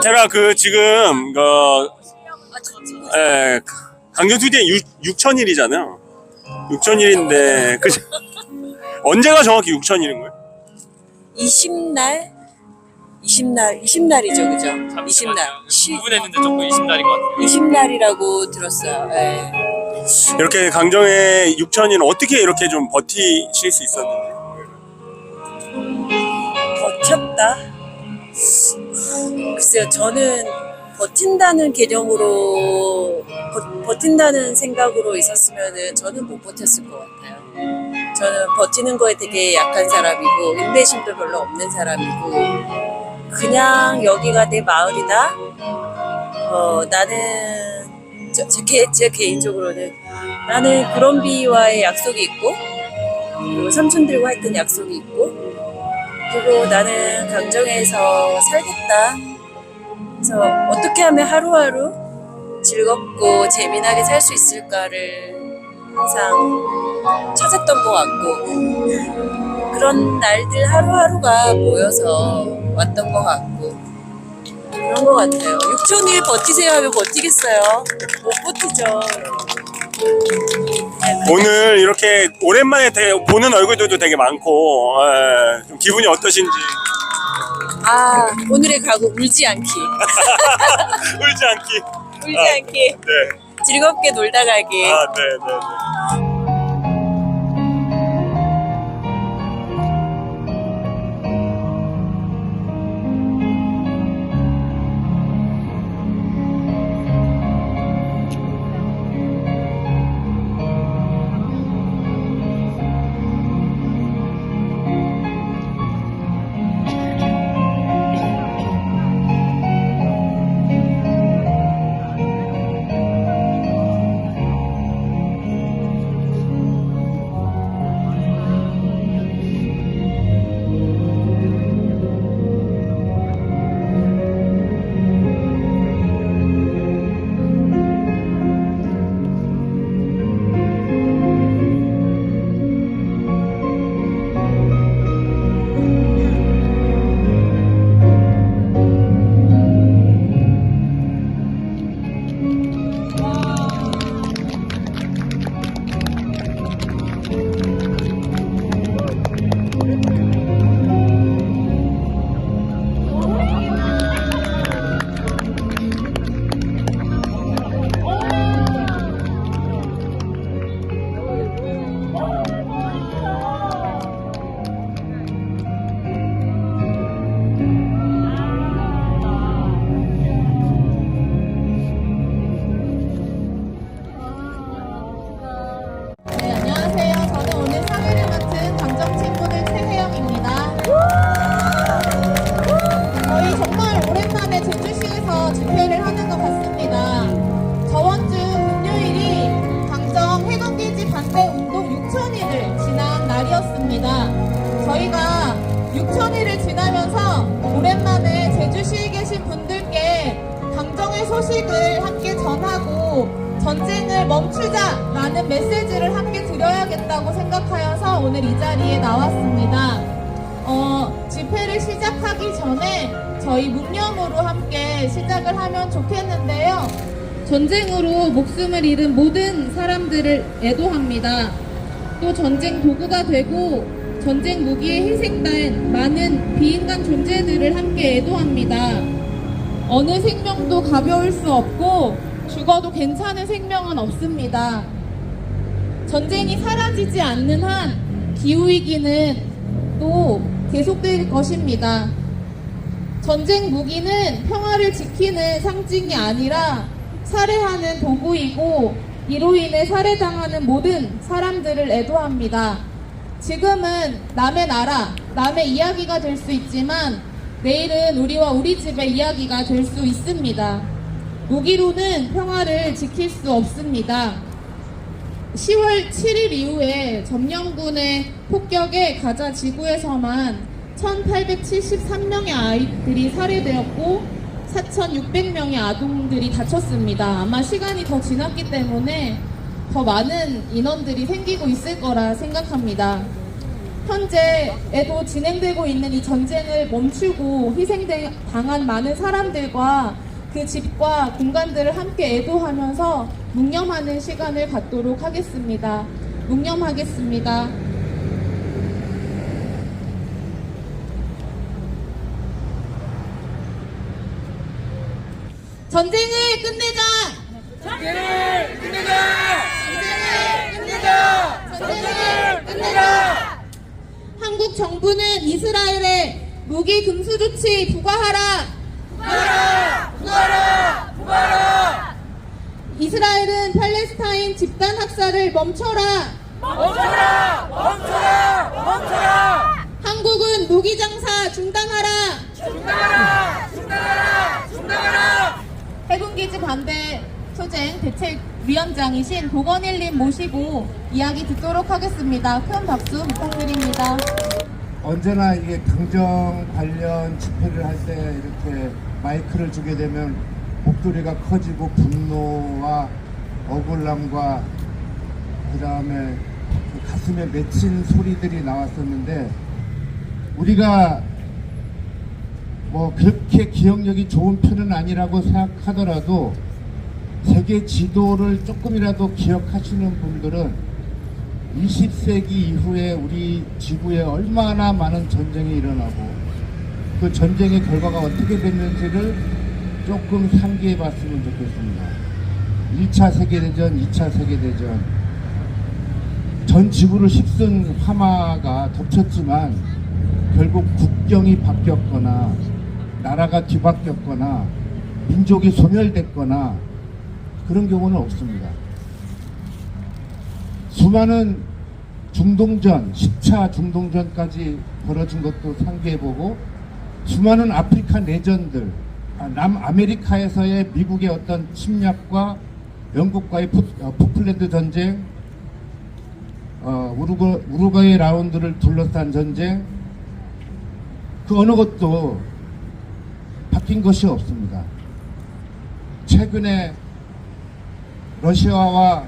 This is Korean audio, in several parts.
테라 지금 강정투쟁 6,000일이잖아요. 6,000일인데 언제가 정확히 6,000일인 거예요? 20날이죠, 그죠? 20날. 9분 했는데 조금 20날인 것 같아요. 20날이라고 들었어요. 네. 이렇게 강정의 6,000일 어떻게 이렇게 좀 버티실 수 있었는지. 버텼다? 글쎄요, 저는 버틴다는 개념으로, 버틴다는 생각으로 있었으면은 저는 못 버텼을 것 같아요. 저는 버티는 거에 되게 약한 사람이고, 인내심도 별로 없는 사람이고, 그냥 여기가 내 마을이다? 나는, 제 개인적으로는 나는 그런비와의 약속이 있고, 그리고 삼촌들과 했던 약속이 있고, 그리고 나는 강정에서 살겠다. 그래서 어떻게 하면 하루하루 즐겁고 재미나게 살 수 있을까를 항상 찾았던 것 같고, 그런 날들 하루하루가 모여서 왔던 것 같고, 그런 것 같아요. 6,000일 버티세요 하면 버티겠어요? 못 버티죠. 오늘 이렇게 오랜만에 보는 얼굴들도 되게 많고, 좀 기분이 어떠신지. 오늘의 각오 울지 않기. 울지 않기. 울지 않기. 네. 즐겁게 놀다 가기. 네. 저희가 6,000일을 지나면서 오랜만에 제주시에 계신 분들께 강정의 소식을 함께 전하고 전쟁을 멈추자라는 메시지를 함께 드려야겠다고 생각하여서 오늘 이 자리에 나왔습니다. 집회를 시작하기 전에 저희 묵념으로 함께 시작을 하면 좋겠는데요. 전쟁으로 목숨을 잃은 모든 사람들을 애도합니다. 또 전쟁 도구가 되고 전쟁 무기에 희생된 많은 비인간 존재들을 함께 애도합니다. 어느 생명도 가벼울 수 없고 죽어도 괜찮은 생명은 없습니다. 전쟁이 사라지지 않는 한 기후위기는 또 계속될 것입니다. 전쟁 무기는 평화를 지키는 상징이 아니라 살해하는 도구이고 이로 인해 살해당하는 모든 사람들을 애도합니다. 지금은 남의 나라, 남의 이야기가 될 수 있지만 내일은 우리와 우리 집의 이야기가 될 수 있습니다. 무기로는 평화를 지킬 수 없습니다. 10월 7일 이후에 점령군의 폭격에 가자 지구에서만 1873명의 아이들이 살해되었고 4,600명의 아동들이 다쳤습니다. 아마 시간이 더 지났기 때문에 더 많은 인원들이 생기고 있을 거라 생각합니다. 현재에도 진행되고 있는 이 전쟁을 멈추고 희생당한 많은 사람들과 그 집과 공간들을 함께 애도하면서 묵념하는 시간을 갖도록 하겠습니다. 묵념하겠습니다. 전쟁을 끝내자! 전쟁을 끝내자! 전쟁을 끝내자! 전쟁을 끝내자! 한국 정부는 이스라엘에 무기 금수 조치 부과하라! 부과하라! 부과하라! 부과하라! 이스라엘은 팔레스타인 집단 학살을 멈춰라! 멈춰라! 멈춰라! 멈춰라! 한국은 무기 장사 중단하라! 중단하라! 중단하라! 중단하라! 해군기지 반대 투쟁 대책위원장이신 도건일님 모시고 이야기 듣도록 하겠습니다. 큰 박수 부탁드립니다. 언제나 이게 강정 관련 집회를 할 때 이렇게 마이크를 주게 되면 목소리가 커지고 분노와 억울함과 그 다음에 가슴에 맺힌 소리들이 나왔었는데, 우리가 뭐 그렇게 기억력이 좋은 편은 아니라고 생각하더라도 세계 지도를 조금이라도 기억하시는 분들은 20세기 이후에 우리 지구에 얼마나 많은 전쟁이 일어나고 그 전쟁의 결과가 어떻게 됐는지를 조금 상기해 봤으면 좋겠습니다. 1차 세계대전, 2차 세계대전, 전 지구를 휩쓴 화마가 덮쳤지만 결국 국경이 바뀌었거나 나라가 뒤바뀌었거나 민족이 소멸됐거나 그런 경우는 없습니다. 수많은 중동전, 10차 중동전까지 벌어진 것도 상기해보고, 수많은 아프리카 내전들, 남아메리카에서의 미국의 어떤 침략과 영국과의 포클랜드 전쟁, 우루과이 라운드를 둘러싼 전쟁, 그 어느 것도 바뀐 것이 없습니다. 최근에 러시아와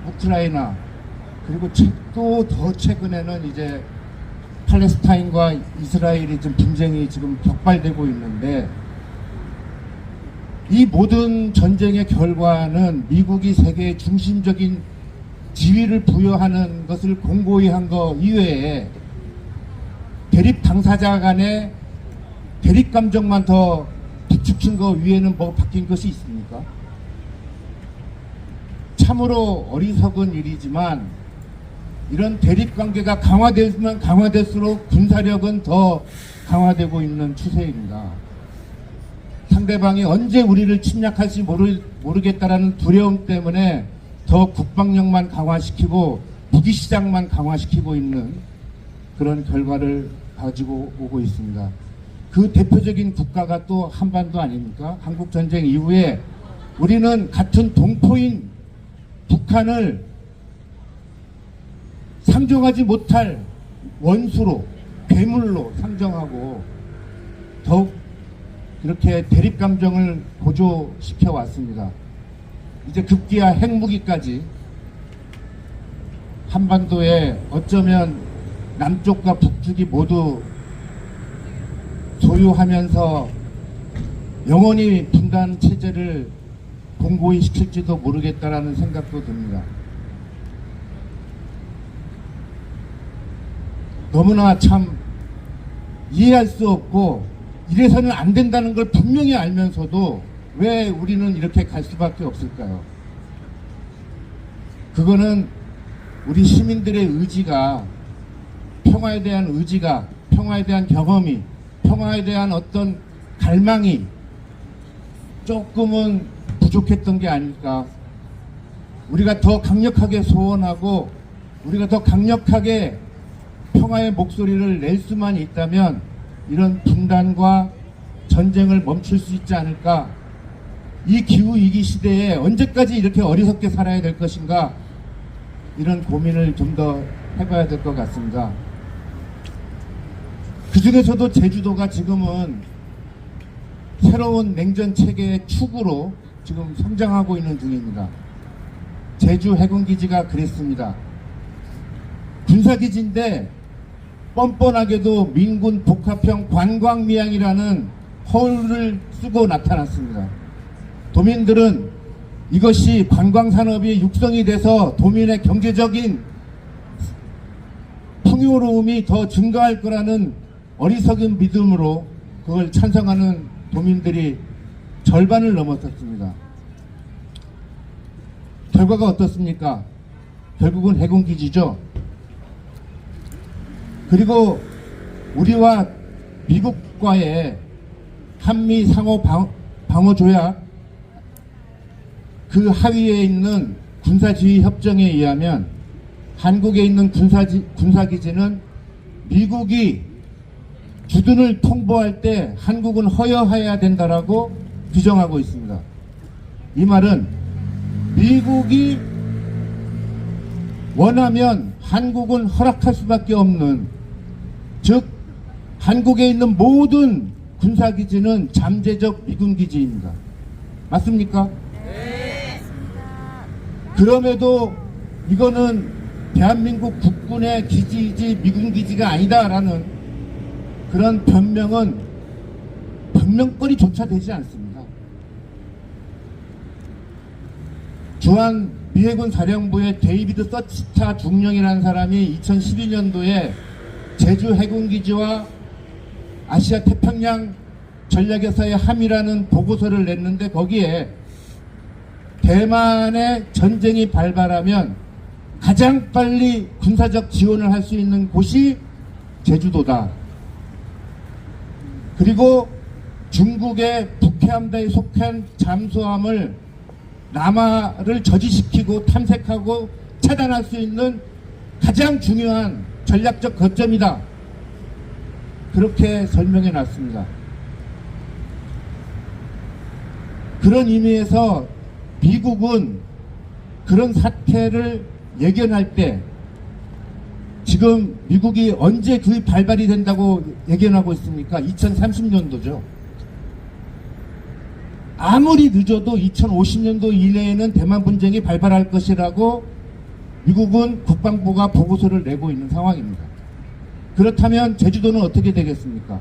우크라이나, 그리고 또 더 최근에는 이제 팔레스타인과 이스라엘이 지금 분쟁이 지금 격발되고 있는데, 이 모든 전쟁의 결과는 미국이 세계의 중심적인 지위를 부여하는 것을 공고히 한 거 이외에 대립 당사자 간의 대립 감정만 더 부추긴 거 위에는 뭐 바뀐 것이 있습니까? 참으로 어리석은 일이지만 이런 대립 관계가 강화되면 강화될수록 군사력은 더 강화되고 있는 추세입니다. 상대방이 언제 우리를 침략할지 모르겠다라는 두려움 때문에 더 국방력만 강화시키고 무기시장만 강화시키고 있는 그런 결과를 가지고 오고 있습니다. 그 대표적인 국가가 또 한반도 아닙니까? 한국전쟁 이후에 우리는 같은 동포인 북한을 상정하지 못할 원수로, 괴물로 상정하고 더욱 그렇게 대립감정을 고조시켜 왔습니다. 이제 급기야 핵무기까지 한반도에 어쩌면 남쪽과 북쪽이 모두 소유하면서 영원히 분단 체제를 공고히 시킬지도 모르겠다라는 생각도 듭니다. 너무나 참 이해할 수 없고 이래서는 안 된다는 걸 분명히 알면서도 왜 우리는 이렇게 갈 수밖에 없을까요? 그거는 우리 시민들의 의지가, 평화에 대한 의지가, 평화에 대한 경험이, 평화에 대한 어떤 갈망이 조금은 부족했던 게 아닐까. 우리가 더 강력하게 소원하고 우리가 더 강력하게 평화의 목소리를 낼 수만 있다면 이런 분단과 전쟁을 멈출 수 있지 않을까. 이 기후위기 시대에 언제까지 이렇게 어리석게 살아야 될 것인가, 이런 고민을 좀 더 해봐야 될 것 같습니다. 그 중에서도 제주도가 지금은 새로운 냉전 체계의 축으로 지금 성장하고 있는 중입니다. 제주 해군기지가 그랬습니다. 군사기지인데 뻔뻔하게도 민군 복합형 관광미항이라는 허울을 쓰고 나타났습니다. 도민들은 이것이 관광산업이 육성이 돼서 도민의 경제적인 풍요로움이 더 증가할 거라는 어리석은 믿음으로 그걸 찬성하는 도민들이 절반을 넘었었습니다. 결과가 어떻습니까? 결국은 해군기지죠. 그리고 우리와 미국과의 한미 상호 방어 조약 그 하위에 있는 군사지휘 협정에 의하면 한국에 있는 군사기지는 미국이 주둔을 통보할 때 한국은 허여해야 된다라고 규정하고 있습니다. 이 말은 미국이 원하면 한국은 허락할 수밖에 없는, 즉 한국에 있는 모든 군사기지는 잠재적 미군기지입니다. 맞습니까? 네. 그럼에도 이거는 대한민국 국군의 기지이지 미군기지가 아니다라는 그런 변명거리조차 되지 않습니다. 주한 미해군 사령부의 데이비드 서치타 중령이라는 사람이 2012년도에 제주 해군기지와 아시아 태평양 전략에서의 함이라는 보고서를 냈는데 거기에 대만의 전쟁이 발발하면 가장 빨리 군사적 지원을 할 수 있는 곳이 제주도다. 그리고 중국의 북해함대에 속한 잠수함을 남하를 저지시키고 탐색하고 차단할 수 있는 가장 중요한 전략적 거점이다. 그렇게 설명해 놨습니다. 그런 의미에서 미국은 그런 사태를 예견할 때 지금 미국이 언제 그게 발발이 된다고 예견하고 있습니까? 2030년도죠. 아무리 늦어도 2050년도 이내에는 대만 분쟁이 발발할 것이라고 미국은 국방부가 보고서를 내고 있는 상황입니다. 그렇다면 제주도는 어떻게 되겠습니까?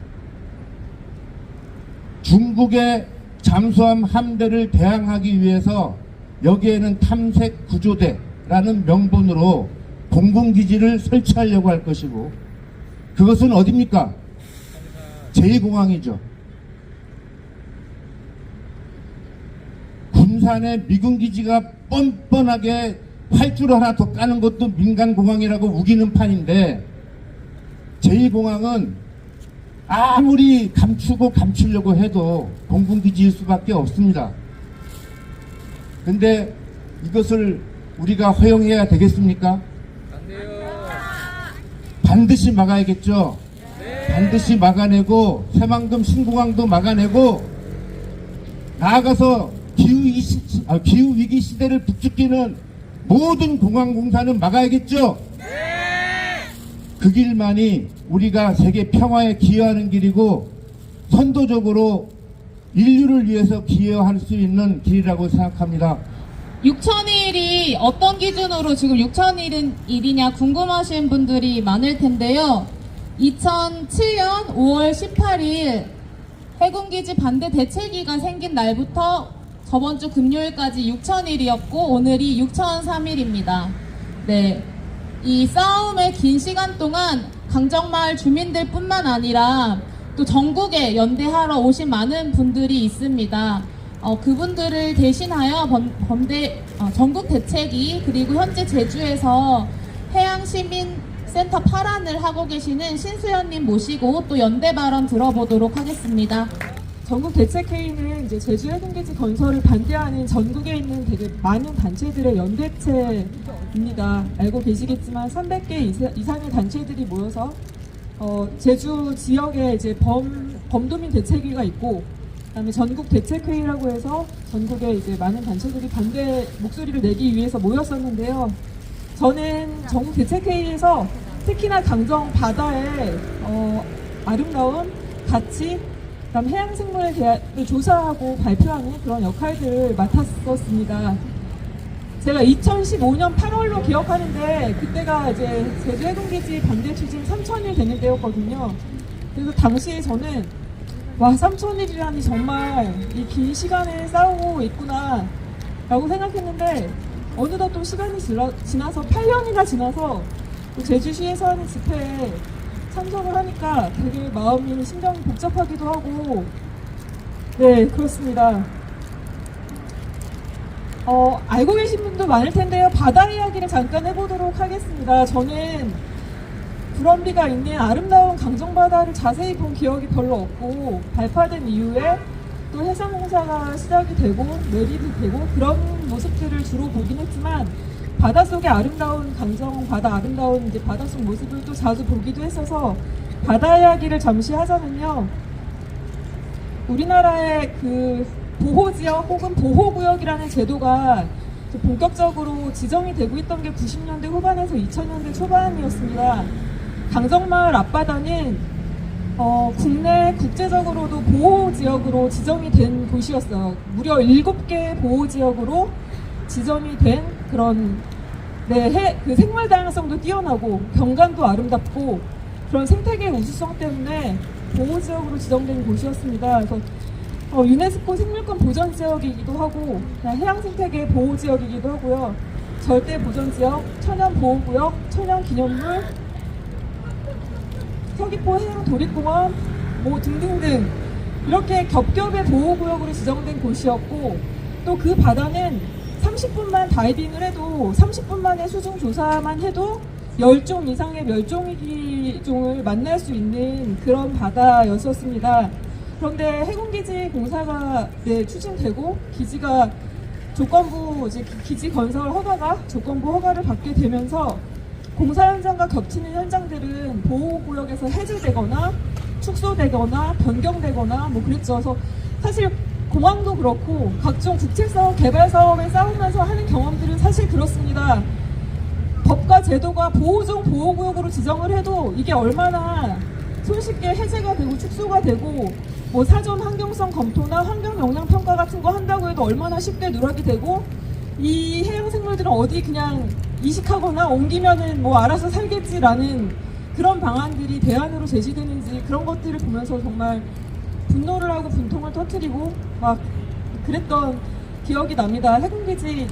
중국의 잠수함 함대를 대항하기 위해서 여기에는 탐색 구조대라는 명분으로 공군기지를 설치하려고 할 것이고, 그것은 어디입니까? 제2공항이죠. 군산에 미군기지가 뻔뻔하게 활주로 하나 더 까는 것도 민간공항이라고 우기는 판인데, 제2공항은 아무리 감추고 감추려고 해도 공군기지일 수밖에 없습니다. 근데 이것을 우리가 허용해야 되겠습니까? 반드시 막아야겠죠. 반드시 막아내고 새만금 신공항도 막아내고 나아가서 기후위기 시대를 부추기는 모든 공항공사는 막아야겠죠. 그 길만이 우리가 세계 평화에 기여하는 길이고 선도적으로 인류를 위해서 기여할 수 있는 길이라고 생각합니다. 6,000일이 어떤 기준으로 지금 6,000일이냐 궁금하신 분들이 많을 텐데요. 2007년 5월 18일 해군기지 반대 대책위가 생긴 날부터 저번 주 금요일까지 6,000일이었고 오늘이 6,003일입니다. 네, 이 싸움의 긴 시간 동안 강정마을 주민들 뿐만 아니라 또 전국에 연대하러 오신 많은 분들이 있습니다. 그분들을 대신하여 전국 대책위 그리고 현재 제주에서 해양시민센터 파란을 하고 계시는 신수연님 모시고 또 연대 발언 들어보도록 하겠습니다. 전국 대책회의는 이제 제주 해군기지 건설을 반대하는 전국에 있는 되게 많은 단체들의 연대체입니다. 알고 계시겠지만 300개 이상의 단체들이 모여서 제주 지역에 이제 범도민 대책위가 있고, 그다음에 전국 대책회의라고 해서 전국에 이제 많은 단체들이 반대 목소리를 내기 위해서 모였었는데요. 저는 전국 대책회의에서 특히나 강정 바다의 아름다운 가치, 그다음 해양생물에 대해서 조사하고 발표하는 그런 역할들을 맡았었습니다. 제가 2015년 8월로 기억하는데 그때가 이제 제주 해군기지 반대 추진 3,000일 되는 때였거든요. 그래서 당시에 저는 와 3,000일이라니 정말 이 긴 시간을 싸우고 있구나 라고 생각했는데 어느덧 또 시간이 지나서 8년이나 지나서 또 제주시에서 하는 집회에 참석을 하니까 되게 마음이 심정이 복잡하기도 하고 네 그렇습니다. 알고 계신 분도 많을 텐데요. 바다 이야기를 잠깐 해보도록 하겠습니다. 저는 불원비가 있는 아름다운 강정바다를 자세히 본 기억이 별로 없고 발파된 이후에 또 해상공사가 시작이 되고 매립이 되고 그런 모습들을 주로 보긴 했지만 바닷속의 아름다운 강정바다 아름다운 이제 바닷속 모습을 또 자주 보기도 했어서 바다 이야기를 잠시 하자면요. 우리나라의 그 보호지역 혹은 보호구역이라는 제도가 본격적으로 지정이 되고 있던 게 90년대 후반에서 2000년대 초반이었습니다. 강정마을 앞바다는 국내 국제적으로도 보호지역으로 지정이 된 곳이었어요. 무려 7개 보호지역으로 지정이 된 그런 그 생물 다양성도 뛰어나고 경관도 아름답고 그런 생태계 우수성 때문에 보호지역으로 지정된 곳이었습니다. 그래서 유네스코 생물권 보전지역이기도 하고 해양생태계 보호지역이기도 하고요. 절대보전지역, 천연보호구역, 천연기념물, 서귀포 해양도립공원 뭐 등등등 이렇게 겹겹의 보호구역으로 지정된 곳이었고 또 그 바다는 30분만 다이빙을 해도 30분 만에 수중 조사만 해도 10종 이상의 멸종위기종을 만날 수 있는 그런 바다였었습니다. 그런데 해군기지 공사가 추진되고 기지가 조건부 기지 건설 허가가 조건부 허가를 받게 되면서 공사 현장과 겹치는 현장들은 보호구역에서 해제되거나 축소되거나 변경되거나 뭐 그랬죠. 그래서 사실 공항도 그렇고 각종 국책사업, 개발사업에 싸우면서 하는 경험들은 사실 그렇습니다. 법과 제도가 보호종 보호구역으로 지정을 해도 이게 얼마나 손쉽게 해제가 되고 축소가 되고 뭐 사전 환경성 검토나 환경영향평가 같은 거 한다고 해도 얼마나 쉽게 누락이 되고 이 해양생물들은 어디 그냥 이식하거나 옮기면은 뭐 알아서 살겠지라는 그런 방안들이 대안으로 제시되는지 그런 것들을 보면서 정말 분노를 하고 분통을 터뜨리고 막 그랬던 기억이 납니다. 해군기지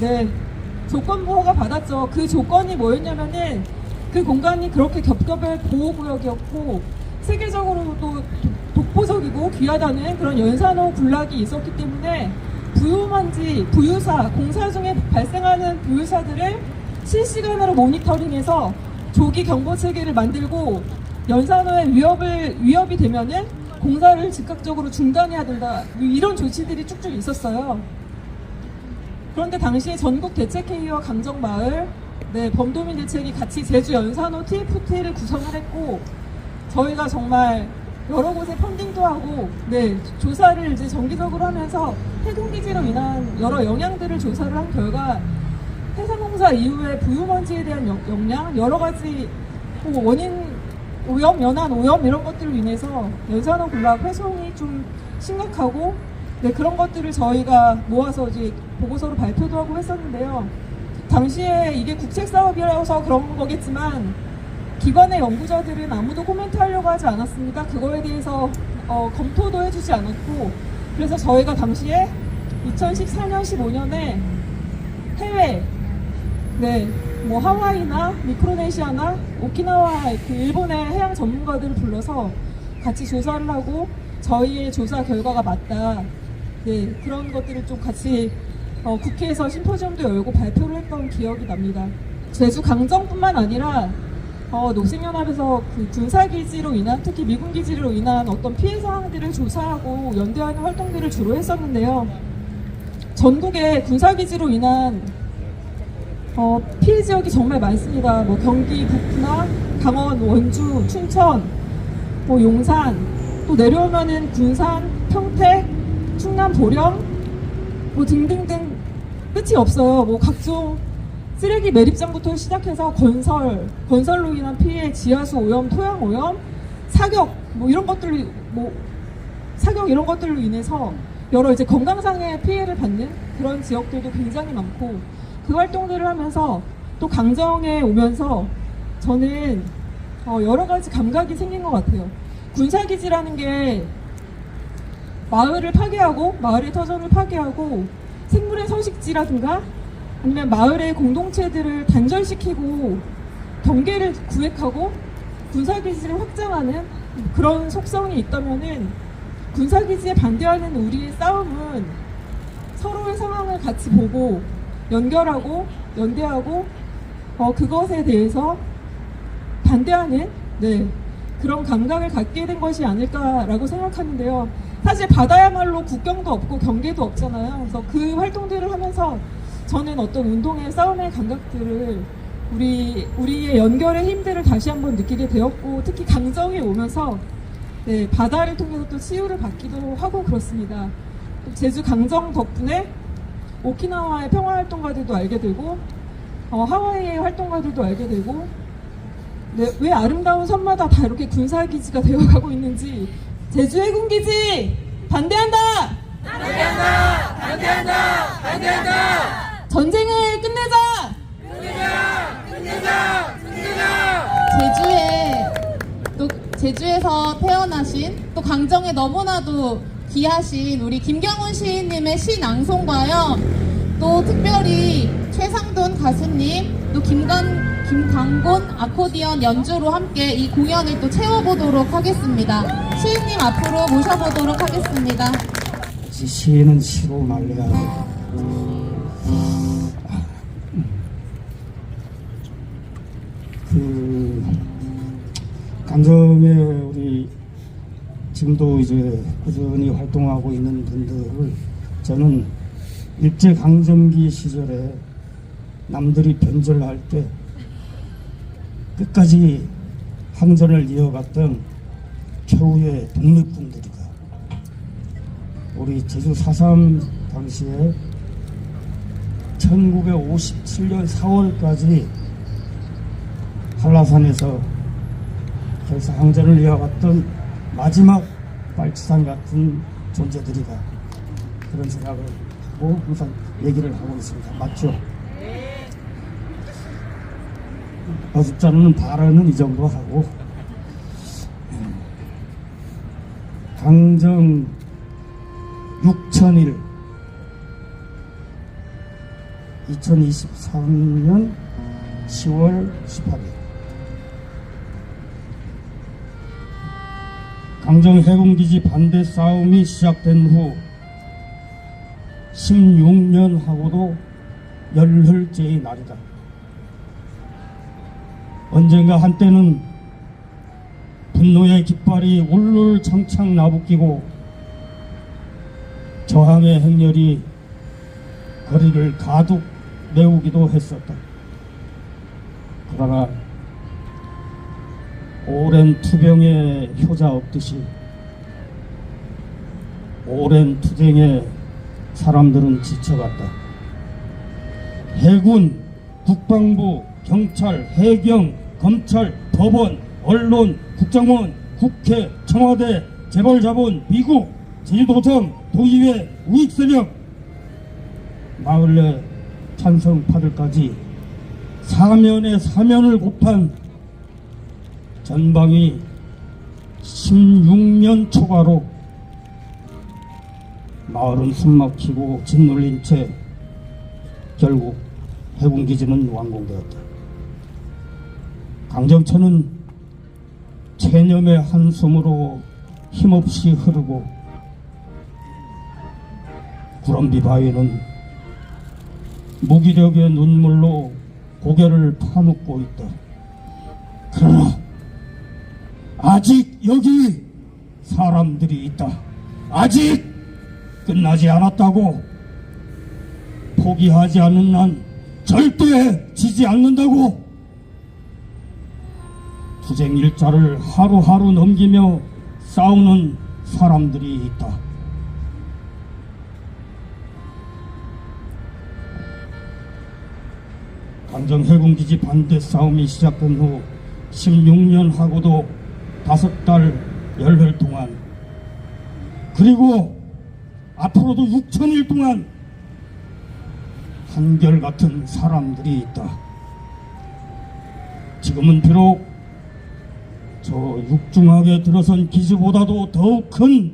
조건부 허가 받았죠. 그 조건이 뭐였냐면은 그 공간이 그렇게 겹겹의 보호구역이었고 세계적으로도 독보적이고 귀하다는 그런 연산호 군락이 있었기 때문에 부유먼지, 부유사, 공사 중에 발생하는 부유사들을 실시간으로 모니터링해서 조기 경보 체계를 만들고 연산호에 위협이 되면은 공사를 즉각적으로 중단해야 된다. 이런 조치들이 쭉쭉 있었어요. 그런데 당시에 전국 대책회의와 강정마을, 범도민 대책이 같이 제주 연산호 TFT를 구성을 했고 저희가 정말 여러 곳에 펀딩도 하고 조사를 이제 정기적으로 하면서 해군기지로 인한 여러 영향들을 조사를 한 결과 해상공사 이후에 부유먼지에 대한 영향, 여러 가지 원인 오염, 연안 오염 이런 것들로 인해서 연산호 군락 훼손이 좀 심각하고 그런 것들을 저희가 모아서 이제 보고서로 발표도 하고 했었는데요. 당시에 이게 국책사업이라서 그런 거겠지만 기관의 연구자들은 아무도 코멘트하려고 하지 않았습니다. 그거에 대해서 검토도 해주지 않았고 그래서 저희가 당시에 2014년, 15년에 해외 뭐 하와이나 미크로네시아나 오키나와 그 일본의 해양 전문가들을 불러서 같이 조사를 하고 저희의 조사 결과가 맞다. 그런 것들을 좀 같이 국회에서 심포지엄도 열고 발표를 했던 기억이 납니다. 제주 강정뿐만 아니라 녹색연합에서 그 군사기지로 인한 특히 미군기지로 인한 어떤 피해 사항들을 조사하고 연대하는 활동들을 주로 했었는데요. 전국에 군사기지로 인한 피해 지역이 정말 많습니다. 뭐 경기 북부나 강원, 원주, 춘천, 뭐 용산, 또 내려오면은 군산, 평택, 충남 보령, 뭐 등등등 끝이 없어요. 뭐 각종 쓰레기 매립장부터 시작해서 건설로 인한 피해, 지하수 오염, 토양 오염, 사격 뭐 이런 것들로 사격 이런 것들로 인해서 여러 이제 건강상의 피해를 받는 그런 지역들도 굉장히 많고 그 활동들을 하면서 또 강정에 오면서 저는 여러 가지 감각이 생긴 것 같아요. 군사기지라는 게 마을을 파괴하고 마을의 터전을 파괴하고 생물의 서식지라든가 아니면 마을의 공동체들을 단절시키고 경계를 구획하고 군사기지를 확장하는 그런 속성이 있다면은 군사기지에 반대하는 우리의 싸움은 서로의 상황을 같이 보고 연결하고 연대하고 그것에 대해서 반대하는 그런 감각을 갖게 된 것이 아닐까라고 생각하는데요. 사실 바다야말로 국경도 없고 경계도 없잖아요. 그래서 그 활동들을 하면서 저는 어떤 운동의 싸움의 감각들을 우리의 연결의 힘들을 다시 한번 느끼게 되었고 특히 강정에 오면서 바다를 통해서 또 치유를 받기도 하고 그렇습니다. 또 제주 강정 덕분에 오키나와의 평화활동가들도 알게 되고 하와이의 활동가들도 알게 되고 왜 아름다운 섬마다 다 이렇게 군사기지가 되어가고 있는지 제주 해군기지 반대한다! 반대한다! 반대한다! 반대한다! 전쟁을 끝내자! 끝내자! 제주에서 태어나신 또 강정에 너무나도 귀하신 우리 김경훈 시인님의 시 낭송과요. 또 특별히 최상돈 가수님, 또 김광곤 아코디언 연주로 함께 이 공연을 또 채워보도록 하겠습니다. 시인님 앞으로 모셔보도록 하겠습니다. 시는 시로 말려야 돼. 강정에 우리 지금도 이제 꾸준히 활동하고 있는 분들을 저는 일제 강점기 시절에 남들이 변절할 때 끝까지 항전을 이어갔던 최후의 독립군들이다. 우리 제주 4.3 당시에 1957년 4월까지 한라산에서 그래서 항전을 이어갔던 마지막 빨치산 같은 존재들이다. 그런 생각을 하고 항상 얘기를 하고 있습니다. 맞죠? 어줍잖은 발언은 이 정도 하고 강정 6,000일 2023년 10월 18일 강정 해군기지 반대 싸움이 시작된 후 16년 하고도 열흘째의 날이다. 언젠가 한때는 분노의 깃발이 울룰 창창 나부끼고 저항의 행렬이 거리를 가득 메우기도 했었다. 그러나 오랜 투병의 효자 없듯이 오랜 투쟁에 사람들은 지쳐갔다. 해군, 국방부, 경찰, 해경, 검찰, 법원, 언론, 국정원, 국회, 청와대, 재벌자본, 미국, 제주도청, 도의회, 우익세력, 마을 내 찬성파들까지 사면에 사면을 곱한 전방위 16년 초과로 마을은 숨막히고 짓눌린 채 결국 해군기지는 완공되었다. 강정천은 체념의 한숨으로 힘없이 흐르고 구럼비 바위는 무기력의 눈물로 고개를 파묻고 있다. 그러나 아직 여기 사람들이 있다. 아직 끝나지 않았다고. 포기하지 않는 난 절대 지지 않는다고. 투쟁 일자를 하루하루 넘기며 싸우는 사람들이 있다. 강정 해군기지 반대 싸움이 시작된 후 16년 하고도 5달 열흘 동안, 그리고 앞으로도 6,000일 동안 한결같은 사람들이 있다. 지금은 비록 저 육중하게 들어선 기지보다도 더욱 큰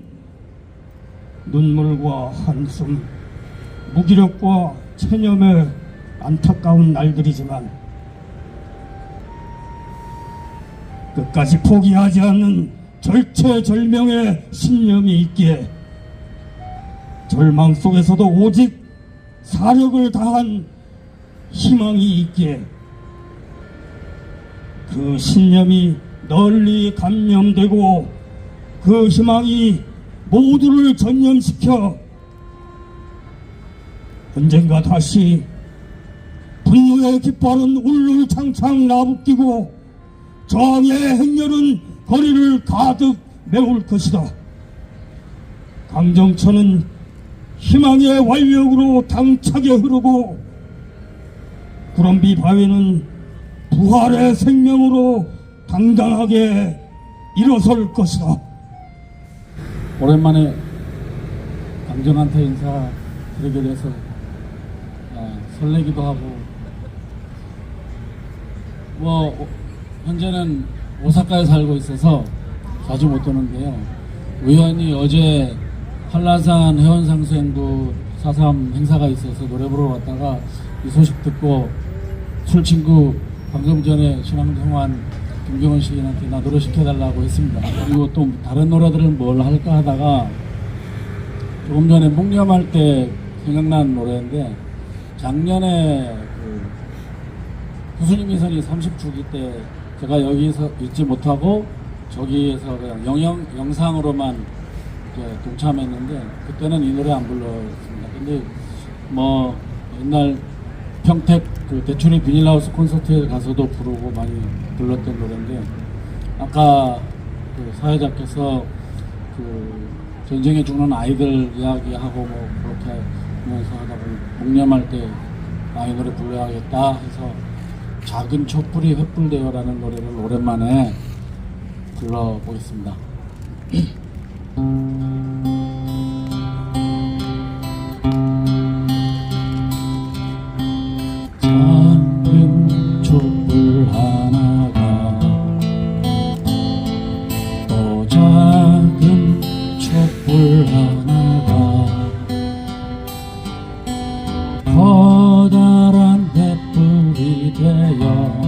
눈물과 한숨, 무기력과 체념의 안타까운 날들이지만 끝까지 포기하지 않는 절체절명의 신념이 있기에 절망 속에서도 오직 사력을 다한 희망이 있기에 그 신념이 널리 감염되고 그 희망이 모두를 전념시켜 언젠가 다시 분노의 깃발은 울울창창 나부끼고 저항의 행렬은 거리를 가득 메울 것이다. 강정천은 희망의 완력으로 당차게 흐르고 구럼비 바위는 부활의 생명으로 당당하게 일어설 것이다. 오랜만에 강정한테 인사드리게 돼서 설레기도 하고, 현재는 오사카에 살고 있어서 자주 못 오는데요. 우연히 어제 한라산 회원상수행도 4.3 행사가 있어서 노래 부르러 왔다가 이 소식 듣고 술친구 방금 전에 신앙통화한 김경원 시인한테 나 노래 시켜달라고 했습니다. 그리고 또 다른 노래들은 뭘 할까 하다가 조금 전에 묵념할 때 생각난 노래인데, 작년에 후순위 미선이 30주기 때 제가 여기서 있지 못하고 저기에서 그냥 영상으로만 동참했는데, 그때는 이 노래 안 불렀습니다. 근데 옛날 평택 대출이 비닐하우스 콘서트에 가서도 부르고 많이 불렀던 노래인데, 아까 사회자께서 전쟁에 죽는 아이들 이야기하고 그렇게 하면서 하다 보니 묵념할 때 이 노래 불러야겠다 해서 작은 촛불이 횃불되어라는 노래를 오랜만에 불러보겠습니다. 작은 촛불 하나가 또 작은 촛불 하나가 커다란 횃불이 되어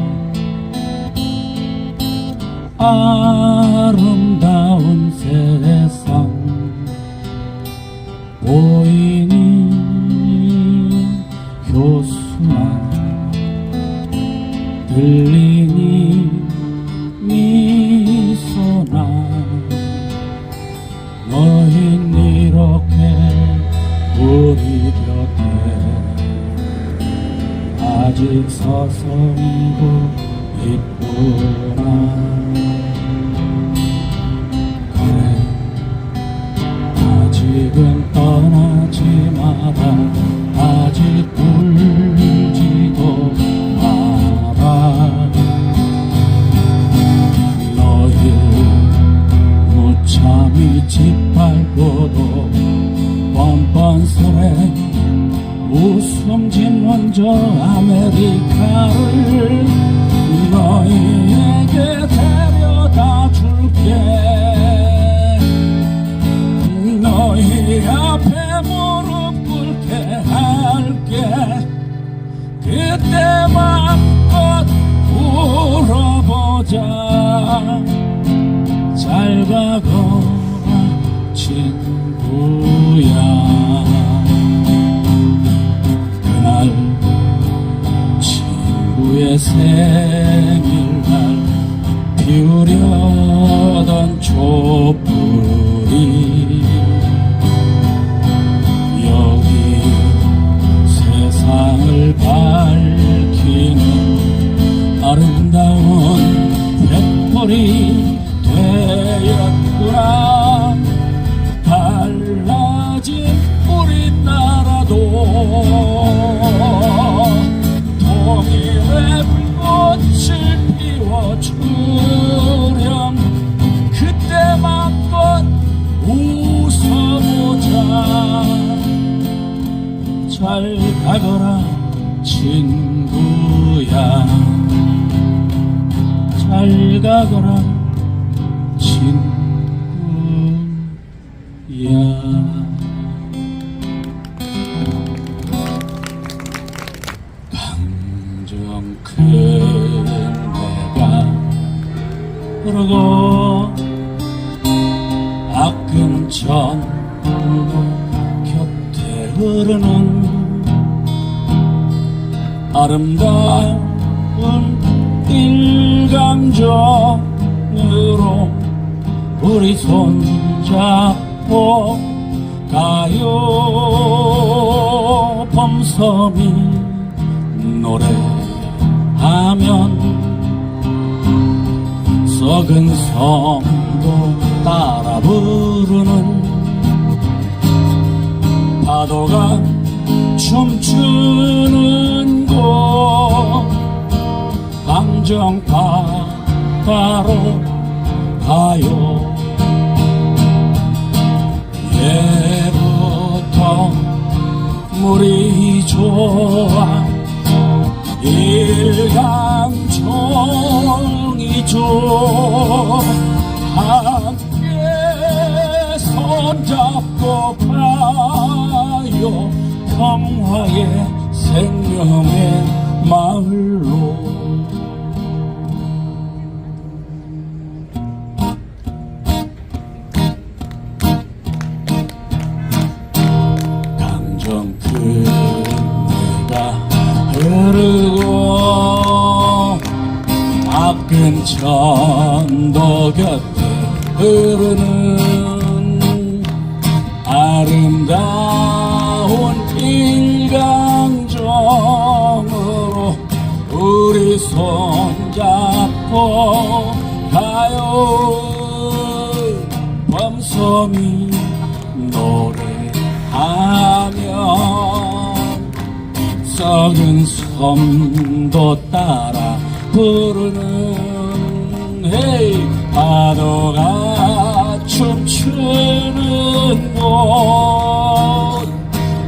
아름다운 세상 보이니 효수나 들리니 미소나 너흰 이렇게 우리 곁에 아직 서성이고 있구나. 그래, 아직은 떠나지 마라. 아직 울지도 마라. 너희 무참히 짓밟고도 뻔뻔스레 웃음 짓는 저 아메리카를 너희에게 데려다 줄게. 너희 앞에 무릎 꿇게 할게. 그때 마음껏 울어보자. 잘 가거라 친구야. 그날 친구의 생일날 피우려던 촛불이 여기 세상을 밝히는 아름다운 횃불이 되었구나. 달라진 우리나라도 통일의 불꽃을 피워주렴. 그때 마음껏 웃어보자. 잘 가거라 친구야 잘 가거라 친구야. 강정 큰 배가 흐르고 아픈 천도 곁에 흐르는 아름다운 일강정으로 우리 손잡고 가요. 범섬이 노래하면 썩은 섬도 따라 부르는 파도가 춤추는 곳 강정바다로 가요. 예부터 물이 좋아 일강정이죠. 함께 손잡고 가요. 평화의 생명의 마을로. 강정 큰 배가 흐르고 아픈 천도 곁에 흐르는 아름다운 일강정으로 우리 손잡고 가요. 범섬이 노래하면 썩은 섬도 따라 부르는 헤이 파도가 춤추는 곳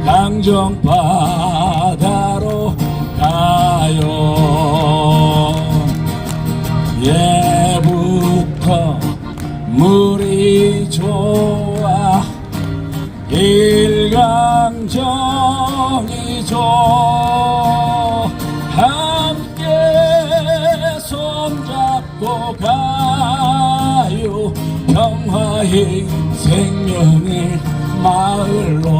강정바다로 가요. 예부터 물이 좋아 일강정이죠. 함께 손잡고 가요. 평화의 생명의 마을로.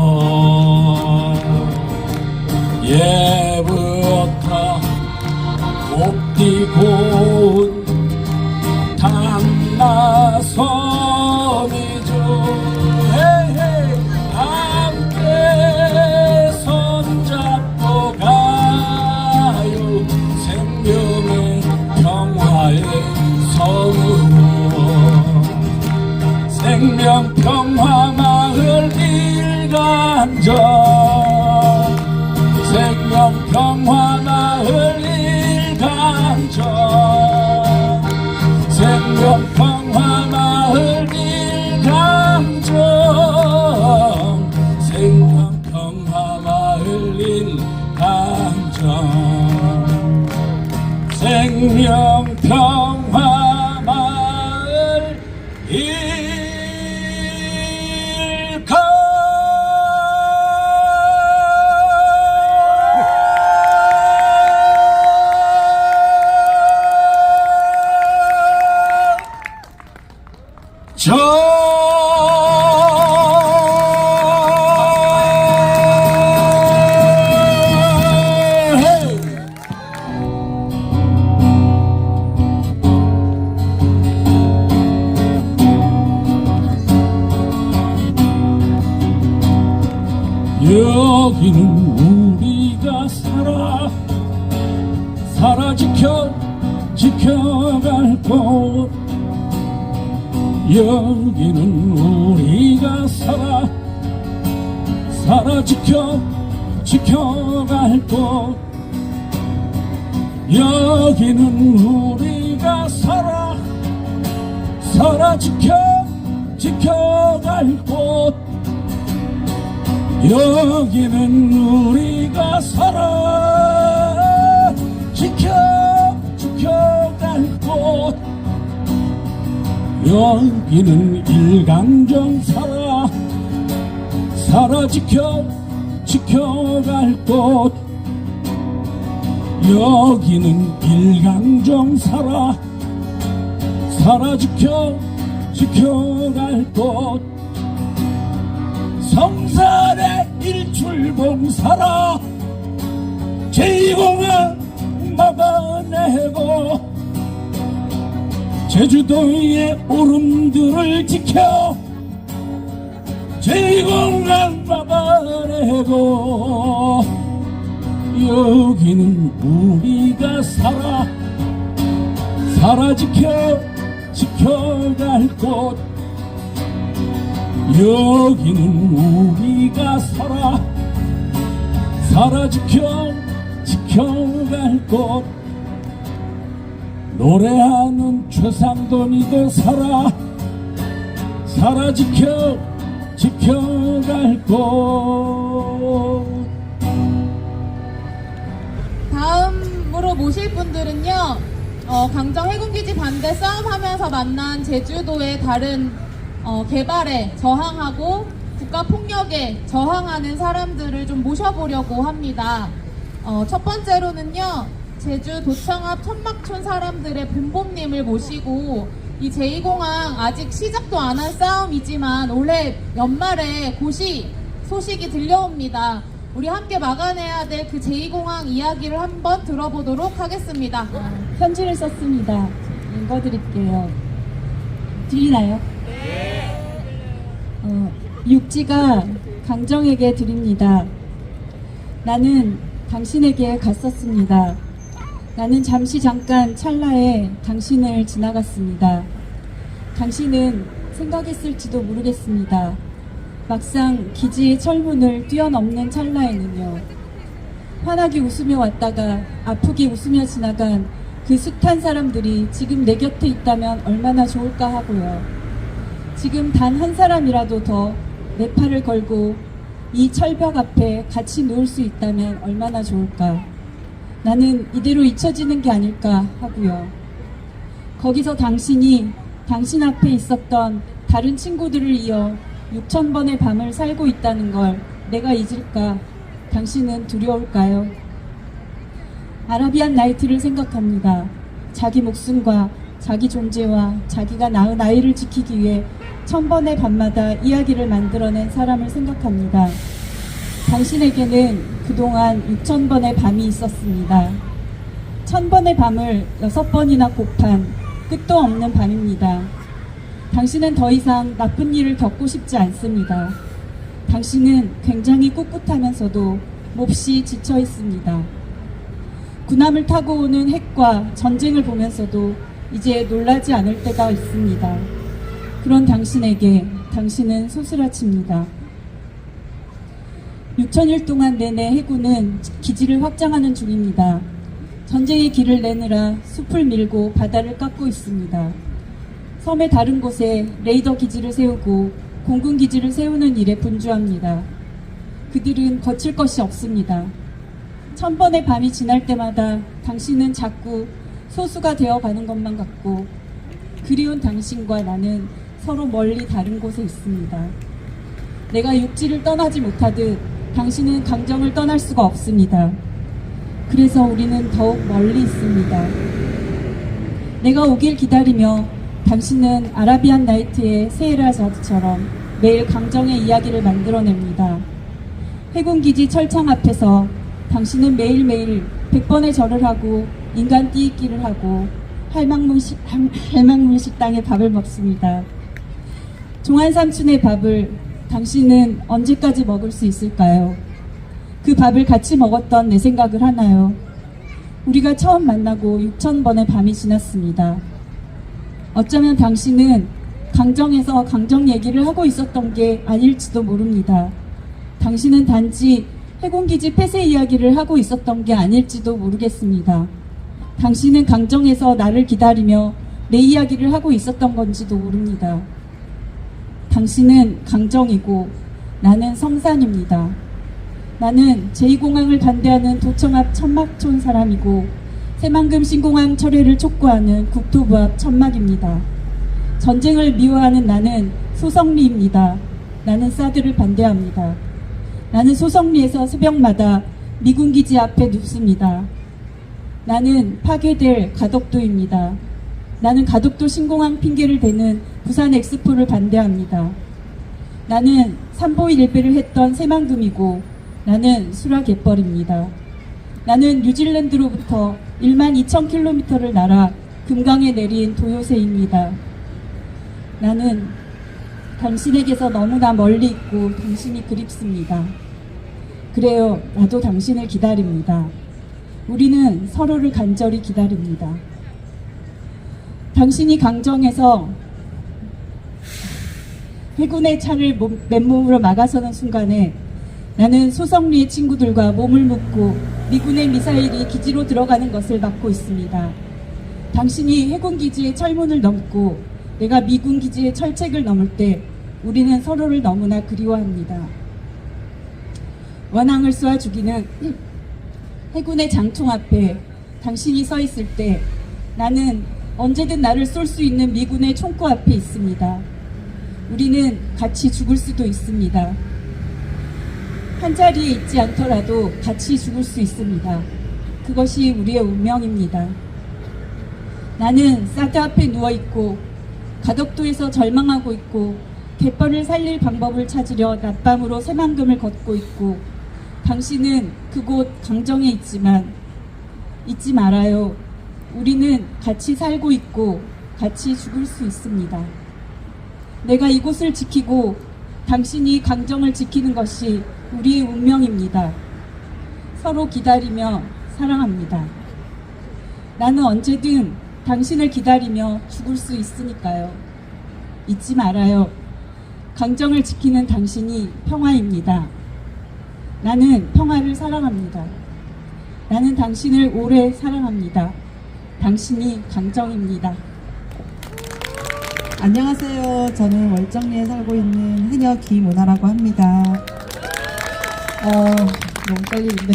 예부터 곱디고 단나섬이죠. 함께 손잡고 가요. 생명의 평화의 성으로. 생명평화마을 일강정 생명평화마을 일강정 생명평화마을 일강정 생명평화마을 일강정 생명평화마을 여기는 우리가 살아 지켜갈 곳. 여기는 우리가 살아 지켜갈 곳. 여기는 우리가 살아 지켜갈 곳. 여기는 우리가 살아 여기는 일강정 살아 지켜갈 곳. 여기는 일강정 살아 지켜갈 곳. 성산의 일출봉 살아 제2공항 막아내고 제주도의 오름들을 지켜 제2공항 막아내고 여기는 우리가 살아 지켜갈 곳. 여기는 우리가 살아 지켜갈 곳. 노래하는 최상돈이도 살아 지켜갈 곳. 다음으로 모실 분들은요, 강정 해군기지 반대 싸움하면서 만난 제주도의 다른 개발에 저항하고 국가폭력에 저항하는 사람들을 좀 모셔보려고 합니다. 첫 번째로는요, 제주 도청 앞 천막촌 사람들의 봄봄님을 모시고, 이 제2공항 아직 시작도 안 한 싸움이지만 올해 연말에 소식이 들려옵니다. 우리 함께 막아내야 될 그 제2공항 이야기를 한번 들어보도록 하겠습니다. 편지를 썼습니다. 읽어드릴게요. 들리나요? 육지가 강정에게 드립니다. 나는 당신에게 갔었습니다. 나는 잠깐 찰나에 당신을 지나갔습니다. 당신은 생각했을지도 모르겠습니다. 막상 기지의 철문을 뛰어넘는 찰나에는요, 환하게 웃으며 왔다가 아프게 웃으며 지나간 그 숱한 사람들이 지금 내 곁에 있다면 얼마나 좋을까 하고요. 지금 단 한 사람이라도 더 내 팔을 걸고 이 철벽 앞에 같이 누울 수 있다면 얼마나 좋을까. 나는 이대로 잊혀지는 게 아닐까 하고요. 거기서 당신이 당신 앞에 있었던 다른 친구들을 이어 6,000번의 밤을 살고 있다는 걸 내가 잊을까? 당신은 두려울까요? 아라비안 나이트를 생각합니다. 자기 목숨과 자기 존재와 자기가 낳은 아이를 지키기 위해 1000번의 밤마다 이야기를 만들어낸 사람을 생각합니다. 당신에게는 그동안 6,000번의 밤이 있었습니다. 1000번의 밤을 6번이나 곱한 끝도 없는 밤입니다. 당신은 더 이상 나쁜 일을 겪고 싶지 않습니다. 당신은 굉장히 꿋꿋하면서도 몹시 지쳐 있습니다. 군함을 타고 오는 핵과 전쟁을 보면서도 이제 놀라지 않을 때가 있습니다. 그런 당신에게 당신은 소스라칩니다. 6,000일 동안 내내 해군은 기지를 확장하는 중입니다. 전쟁의 길을 내느라 숲을 밀고 바다를 깎고 있습니다. 섬의 다른 곳에 레이더 기지를 세우고 공군 기지를 세우는 일에 분주합니다. 그들은 거칠 것이 없습니다. 1000번의 밤이 지날 때마다 당신은 자꾸 소수가 되어가는 것만 같고, 그리운 당신과 나는 서로 멀리 다른 곳에 있습니다. 내가 육지를 떠나지 못하듯 당신은 강정을 떠날 수가 없습니다. 그래서 우리는 더욱 멀리 있습니다. 내가 오길 기다리며 당신은 아라비안 나이트의 세헤라자드처럼 매일 강정의 이야기를 만들어냅니다. 해군기지 철창 앞에서 당신은 매일매일 100번의 절을 하고 인간 띠익기를 하고 할망문 식당에 밥을 먹습니다. 종한삼촌의 밥을 당신은 언제까지 먹을 수 있을까요? 그 밥을 같이 먹었던 내 생각을 하나요? 우리가 처음 만나고 6,000번의 밤이 지났습니다. 어쩌면 당신은 강정에서 강정 얘기를 하고 있었던 게 아닐지도 모릅니다. 당신은 단지 해군기지 폐쇄 이야기를 하고 있었던 게 아닐지도 모르겠습니다. 당신은 강정에서 나를 기다리며 내 이야기를 하고 있었던 건지도 모릅니다. 당신은 강정이고 나는 성산입니다. 나는 제2공항을 반대하는 도청 앞 천막촌 사람이고 새만금 신공항 철회를 촉구하는 국토부 앞 천막입니다. 전쟁을 미워하는 나는 소성리입니다. 나는 사드를 반대합니다. 나는 소성리에서 새벽마다 미군 기지 앞에 눕습니다. 나는 파괴될 가덕도입니다. 나는 가덕도 신공항 핑계를 대는 부산 엑스포를 반대합니다. 나는 삼보일 일배를 했던 새만금이고 나는 수라갯벌입니다. 나는 뉴질랜드로부터 12,000km를 날아 금강에 내린 도요새입니다. 나는 당신에게서 너무나 멀리 있고 당신이 그립습니다. 그래요, 나도 당신을 기다립니다. 우리는 서로를 간절히 기다립니다. 당신이 강정에서 해군의 차를 맨몸으로 막아서는 순간에 나는 소성리의 친구들과 몸을 묶고 미군의 미사일이 기지로 들어가는 것을 막고 있습니다. 당신이 해군기지의 철문을 넘고 내가 미군 기지의 철책을 넘을 때 우리는 서로를 너무나 그리워합니다. 원앙을 쏘아 죽이는 해군의 장총 앞에 당신이 서 있을 때 나는 언제든 나를 쏠 수 있는 미군의 총구 앞에 있습니다. 우리는 같이 죽을 수도 있습니다. 한 자리에 있지 않더라도 같이 죽을 수 있습니다. 그것이 우리의 운명입니다. 나는 사드 앞에 누워있고 가덕도에서 절망하고 있고 갯벌을 살릴 방법을 찾으려 낮밤으로 새만금을 걷고 있고 당신은 그곳 강정에 있지만 잊지 말아요. 우리는 같이 살고 있고 같이 죽을 수 있습니다. 내가 이곳을 지키고 당신이 강정을 지키는 것이 우리의 운명입니다. 서로 기다리며 사랑합니다. 나는 언제든 당신을 기다리며 죽을 수 있으니까요. 잊지 말아요. 강정을 지키는 당신이 평화입니다. 나는 평화를 사랑합니다. 나는 당신을 오래 사랑합니다. 당신이 강정입니다. 안녕하세요. 저는 월정리에 살고 있는 해녀 김은하라고 합니다. 너무 떨리는데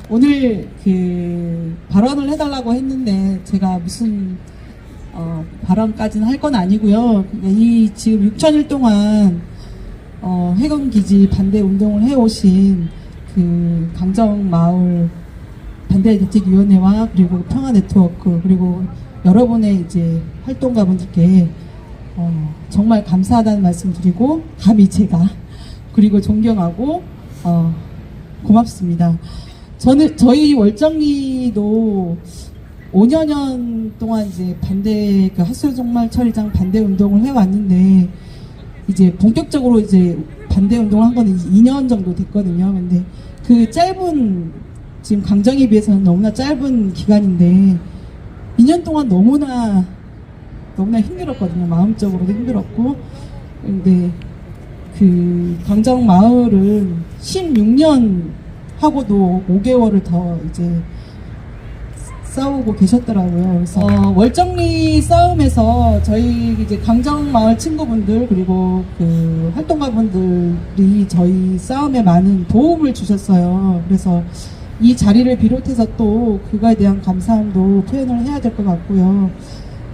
오늘 그 발언을 해달라고 했는데 제가 무슨 발언까지는 할 건 아니고요. 이 지금 6천일 동안 해군기지 반대 운동을 해오신 그 강정마을 반대대책위원회와 그리고 평화네트워크 그리고 여러분의 이제 활동가분들께 정말 감사하다는 말씀 드리고 감히 제가 그리고 존경하고 고맙습니다. 저희 월정리도 5년 동안 이제 반대 그 핫솔종말 처리장 반대 운동을 해왔는데 이제 본격적으로 이제 반대 운동을 한 거는 2년 정도 됐거든요. 근데 그 짧은 지금 강정에 비해서는 너무나 짧은 기간인데 2년 동안 너무나 힘들었거든요. 마음적으로도 힘들었고. 근데 그 강정 마을은 16년 하고도 5개월을 더 이제 싸우고 계셨더라고요. 그래서 월정리 싸움에서 저희 이제 강정 마을 친구분들 그리고 그 활동가분들이 저희 싸움에 많은 도움을 주셨어요. 그래서 이 자리를 비롯해서 또 그거에 대한 감사함도 표현을 해야 될 것 같고요.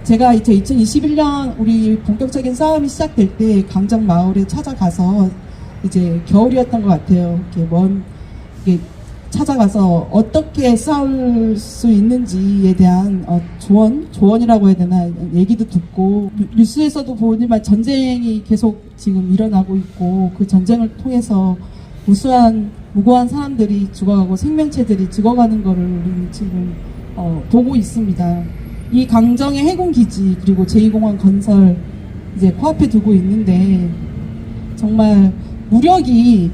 제가 이제 2021년 우리 본격적인 싸움이 시작될 때 강정 마을에 찾아가서 이제 겨울이었던 것 같아요. 이렇게 찾아가서 어떻게 싸울 수 있는지에 대한 조언이라고 해야 되나 얘기도 듣고 뉴스에서도 보니만 전쟁이 계속 지금 일어나고 있고 그 전쟁을 통해서 무고한 사람들이 죽어가고 생명체들이 죽어가는 거를 우리 지금 보고 있습니다. 이 강정의 해군기지 그리고 제2공항 건설 이제 코앞에 두고 있는데 정말 무력이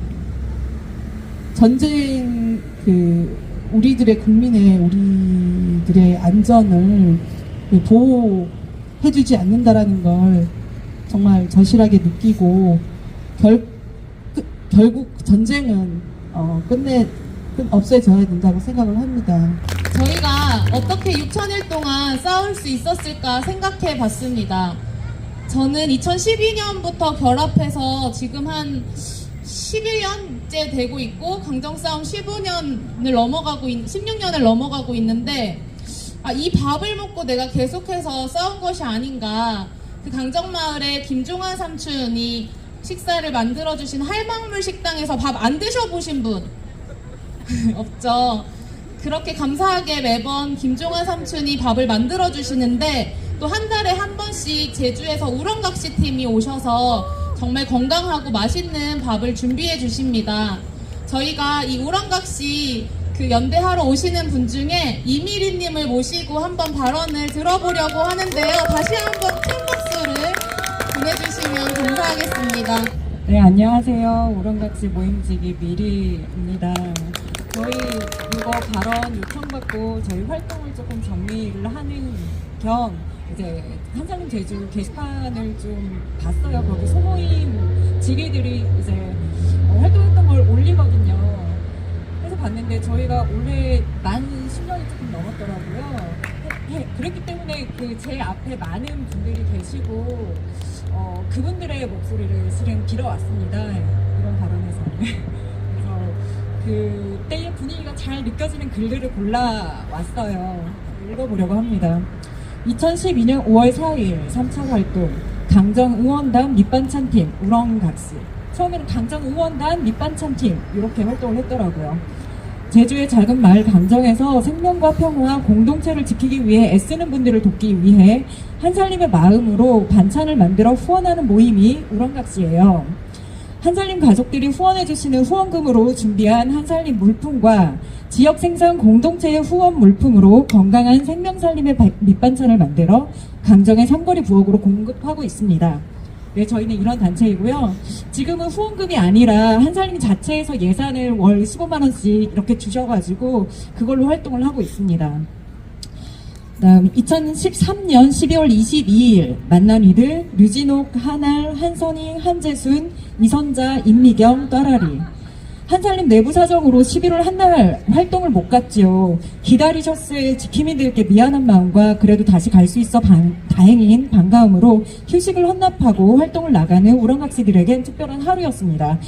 전쟁 우리들의 우리들의 안전을 보호해주지 않는다라는 걸 정말 절실하게 느끼고 결국 전쟁은 없애져야 된다고 생각을 합니다. 저희가 어떻게 6천일 동안 싸울 수 있었을까 생각해 봤습니다. 저는 2012년부터 결합해서 지금 한 11년째 되고 있고 강정싸움 16년을 넘어가고 있는데 이 밥을 먹고 내가 계속해서 싸운 것이 아닌가. 그 강정마을에 김종환 삼촌이 식사를 만들어주신 할망물 식당에서 밥 안 드셔보신 분 없죠? 그렇게 감사하게 매번 김종환 삼촌이 밥을 만들어주시는데 또 한 달에 한 번씩 제주에서 우렁각시 팀이 오셔서 정말 건강하고 맛있는 밥을 준비해 주십니다. 저희가 이 우렁각시 그 연대하러 오시는 분 중에 이미리님을 모시고 한번 발언을 들어보려고 하는데요. 다시 한번 큰 박수를 보내주시면 감사하겠습니다. 네, 안녕하세요. 우렁각시 모임지기 미리입니다. 저희 이거 발언 요청받고 저희 활동을 조금 정리를 하는 겸 이제 한살림 제주 게시판을 좀 봤어요. 거기 소모임 지리들이 이제 활동했던 걸 올리거든요. 그래서 봤는데 저희가 올해 만 10년이 조금 넘었더라고요. 그랬기 때문에 그 제 앞에 많은 분들이 계시고 그분들의 목소리를 실은 빌어왔습니다. 이런 발언에서. 그래서 그때의 분위기가 잘 느껴지는 글들을 골라왔어요. 읽어보려고 합니다. 2012년 5월 4일 3차 활동 강정의원단 밑반찬팀 우렁각시. 처음에는 강정의원단 밑반찬팀 이렇게 활동을 했더라고요. 제주의 작은 마을 강정에서 생명과 평화, 공동체를 지키기 위해 애쓰는 분들을 돕기 위해 한살림의 마음으로 반찬을 만들어 후원하는 모임이 우렁각시예요. 한살림 가족들이 후원해주시는 후원금으로 준비한 한살림 물품과 지역 생산 공동체의 후원 물품으로 건강한 생명살림의 밑반찬을 만들어 강정의 삼거리 부엌으로 공급하고 있습니다. 네, 저희는 이런 단체이고요. 지금은 후원금이 아니라 한살림 자체에서 예산을 월 15만원씩 이렇게 주셔가지고 그걸로 활동을 하고 있습니다. 다음 2013년 12월 22일 만난 이들 류진옥, 한알, 한선희, 한재순, 이선자, 임미경, 따라리. 한살림 내부 사정으로 11월 한날 활동을 못 갔지요. 기다리셨을 지킴이들께 미안한 마음과 그래도 다시 갈 수 있어 다행인 반가움으로 휴식을 헌납하고 활동을 나가는 우렁각시들에겐 특별한 하루였습니다.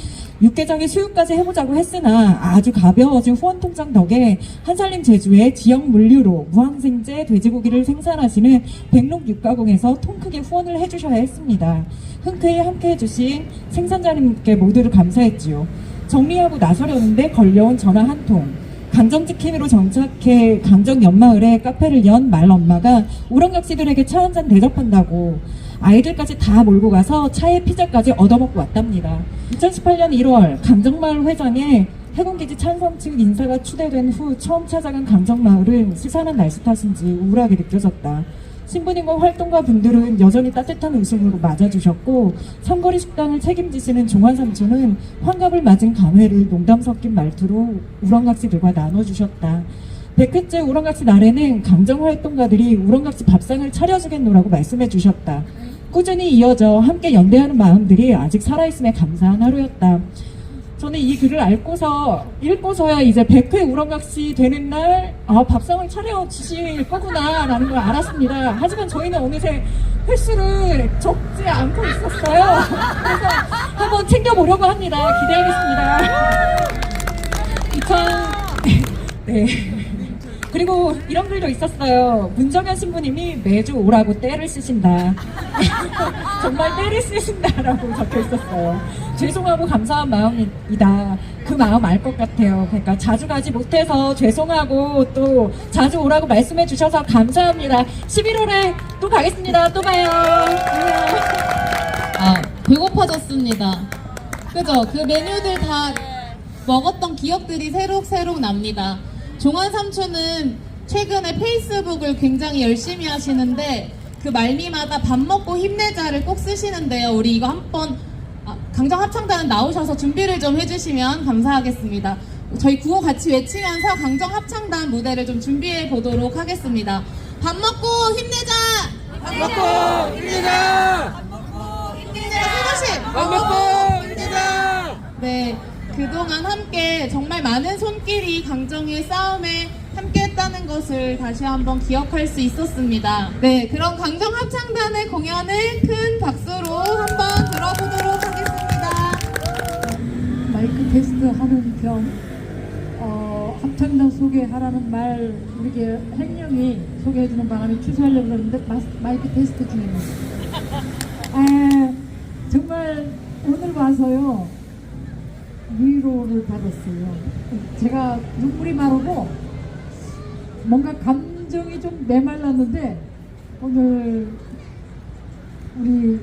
육개장의 수육까지 해보자고 했으나 아주 가벼워진 후원통장 덕에 한살림 제주의 지역 물류로 무항생제 돼지고기를 생산하시는 백록 육가공에서 통 크게 후원을 해주셔야 했습니다. 흔쾌히 함께해주신 생산자님께 모두를 감사했지요. 정리하고 나서려는데 걸려온 전화 한 통. 강정지킴이로 정착해 강정 옆마을에 카페를 연 말엄마가 우렁각시들에게 차 한잔 대접한다고 아이들까지 다 몰고 가서 차에 피자까지 얻어먹고 왔답니다. 2018년 1월 강정마을 회장에 해군기지 찬성 측 인사가 추대된 후 처음 찾아간 강정마을은 스산한 날씨 탓인지 우울하게 느껴졌다. 신부님과 활동가 분들은 여전히 따뜻한 웃음으로 맞아주셨고 삼거리 식당을 책임지시는 종환 삼촌은 환갑을 맞은 감회를 농담 섞인 말투로 우렁각시들과 나눠주셨다. 100회째 우렁각시 날에는 강정 활동가들이 우렁각시 밥상을 차려주겠노라고 말씀해 주셨다. 꾸준히 이어져 함께 연대하는 마음들이 아직 살아있음에 감사한 하루였다. 저는 이 글을 읽고서야 이제 100회 우렁각시 되는 날 밥상을 차려주실 거구나 라는 걸 알았습니다. 하지만 저희는 어느새 횟수를 적지 않고 있었어요. 그래서 한번 챙겨보려고 합니다. 기대하겠습니다. 네. 그리고 이런 글도 있었어요. 문정현 신부님이 매주 오라고 떼를 쓰신다. 정말 떼를 쓰신다라고 적혀 있었어요. 죄송하고 감사한 마음이다. 그 마음 알 것 같아요. 그러니까 자주 가지 못해서 죄송하고 또 자주 오라고 말씀해 주셔서 감사합니다. 11월에 또 가겠습니다. 또 봐요. 안녕. 배고파졌습니다. 그죠? 그 메뉴들 다 먹었던 기억들이 새록새록 납니다. 종환 삼촌은 최근에 페이스북을 굉장히 열심히 하시는데 그 말미마다 밥 먹고 힘내자를 꼭 쓰시는데요. 우리 이거 한번 강정 합창단은 나오셔서 준비를 좀 해주시면 감사하겠습니다. 저희 구호 같이 외치면서 강정 합창단 무대를 좀 준비해 보도록 하겠습니다. 밥 먹고 힘내자! 밥 먹고 힘내자! 밥 먹고 힘내자! 수고하십! 밥 먹고 힘내자! 네. 그동안 함께 정말 많은 손길이 강정의 싸움에 함께 했다는 것을 다시 한번 기억할 수 있었습니다. 네, 그럼 강정 합창단의 공연을 큰 박수로 한번 들어보도록 하겠습니다. 마이크 테스트 하는 겸 합창단 소개하라는 말 우리 행령이 소개해주는 바람에 취소하려고 그러는데 마이크 테스트 중입니다. 정말 오늘 와서요 위로를 받았어요. 제가 눈물이 마르고 뭔가 감정이 좀 메말랐는데 오늘 우리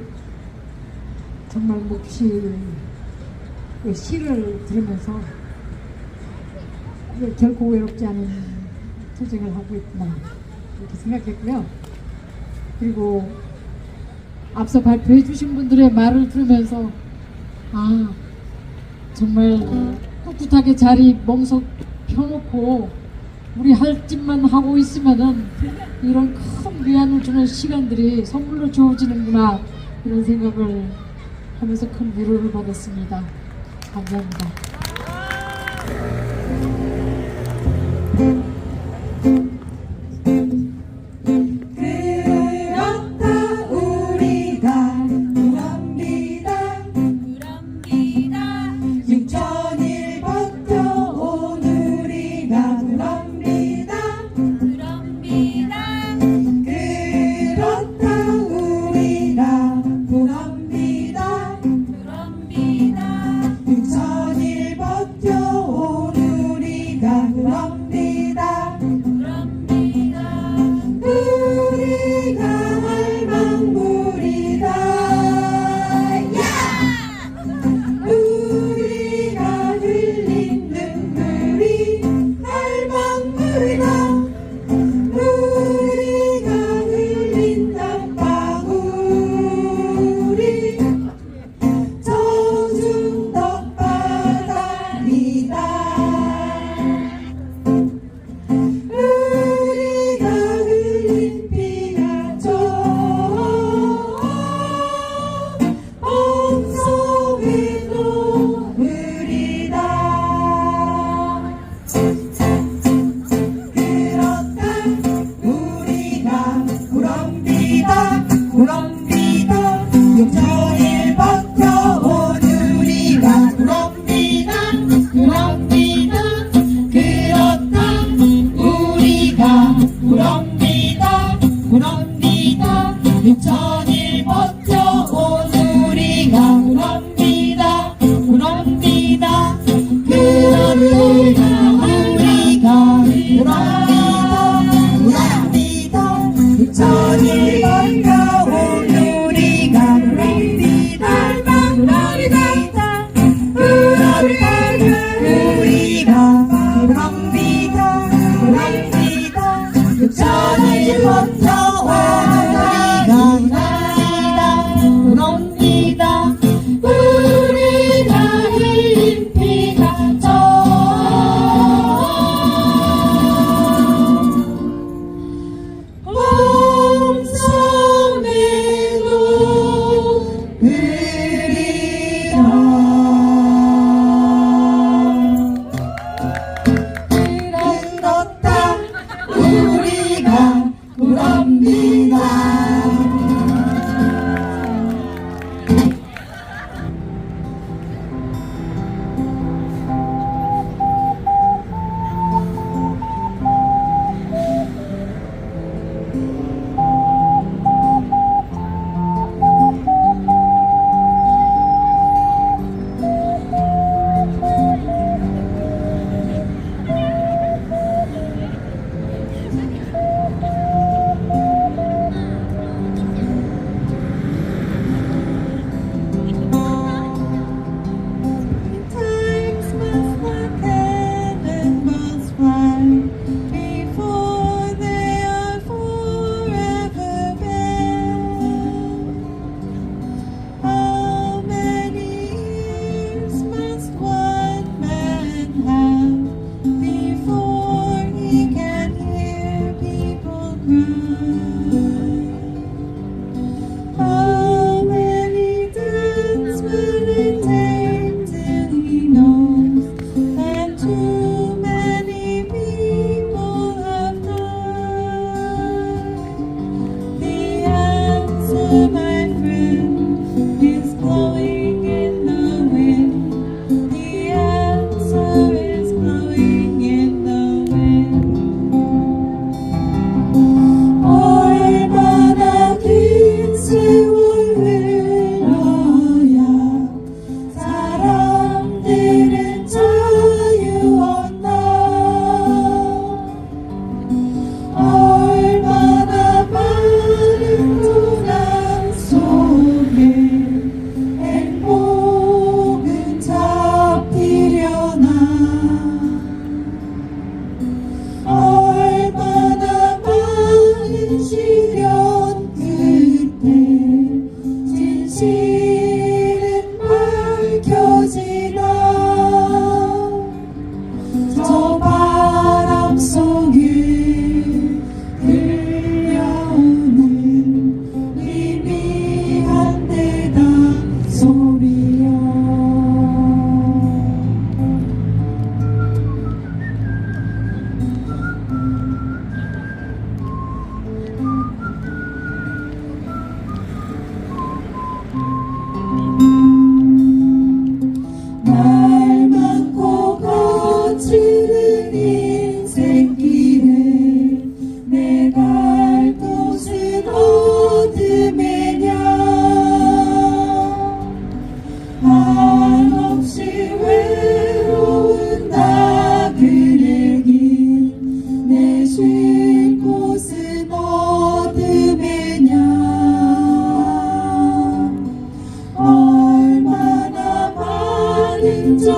정말 몫이 그 시를 들으면서 결코 외롭지 않은 투쟁을 하고 있구나 이렇게 생각했고요. 그리고 앞서 발표해 주신 분들의 말을 들으면서 아 정말 꿋꿋하게 자리 멍석 펴놓고 우리 할 짓만 하고 있으면은 이런 큰 위안을 주는 시간들이 선물로 주어지는구나 이런 생각을 하면서 큰 위로를 받았습니다. 감사합니다. 그렇다 우리가 우랍니다 6,000일 버텨온 우리가 우랍니다 그렇다 우리가 우랍니다 6,000일 버텨온 우리가 우랍니다 우리가 할망구리다 우리가 흘린 눈물이 할망구리다 우리가 흘린 땀방울이 젖은 덕발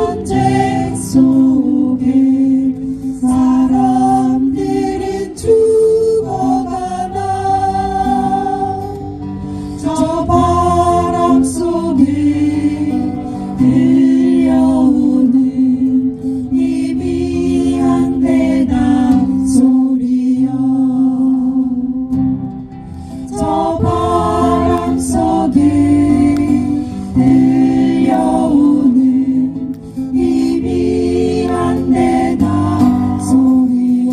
전쟁 속에 사람들은 죽어가나 저 바람 속에 들려오는 희미한 대담 소리여 저 바람 속에 들려오는 희미한 대담 소리여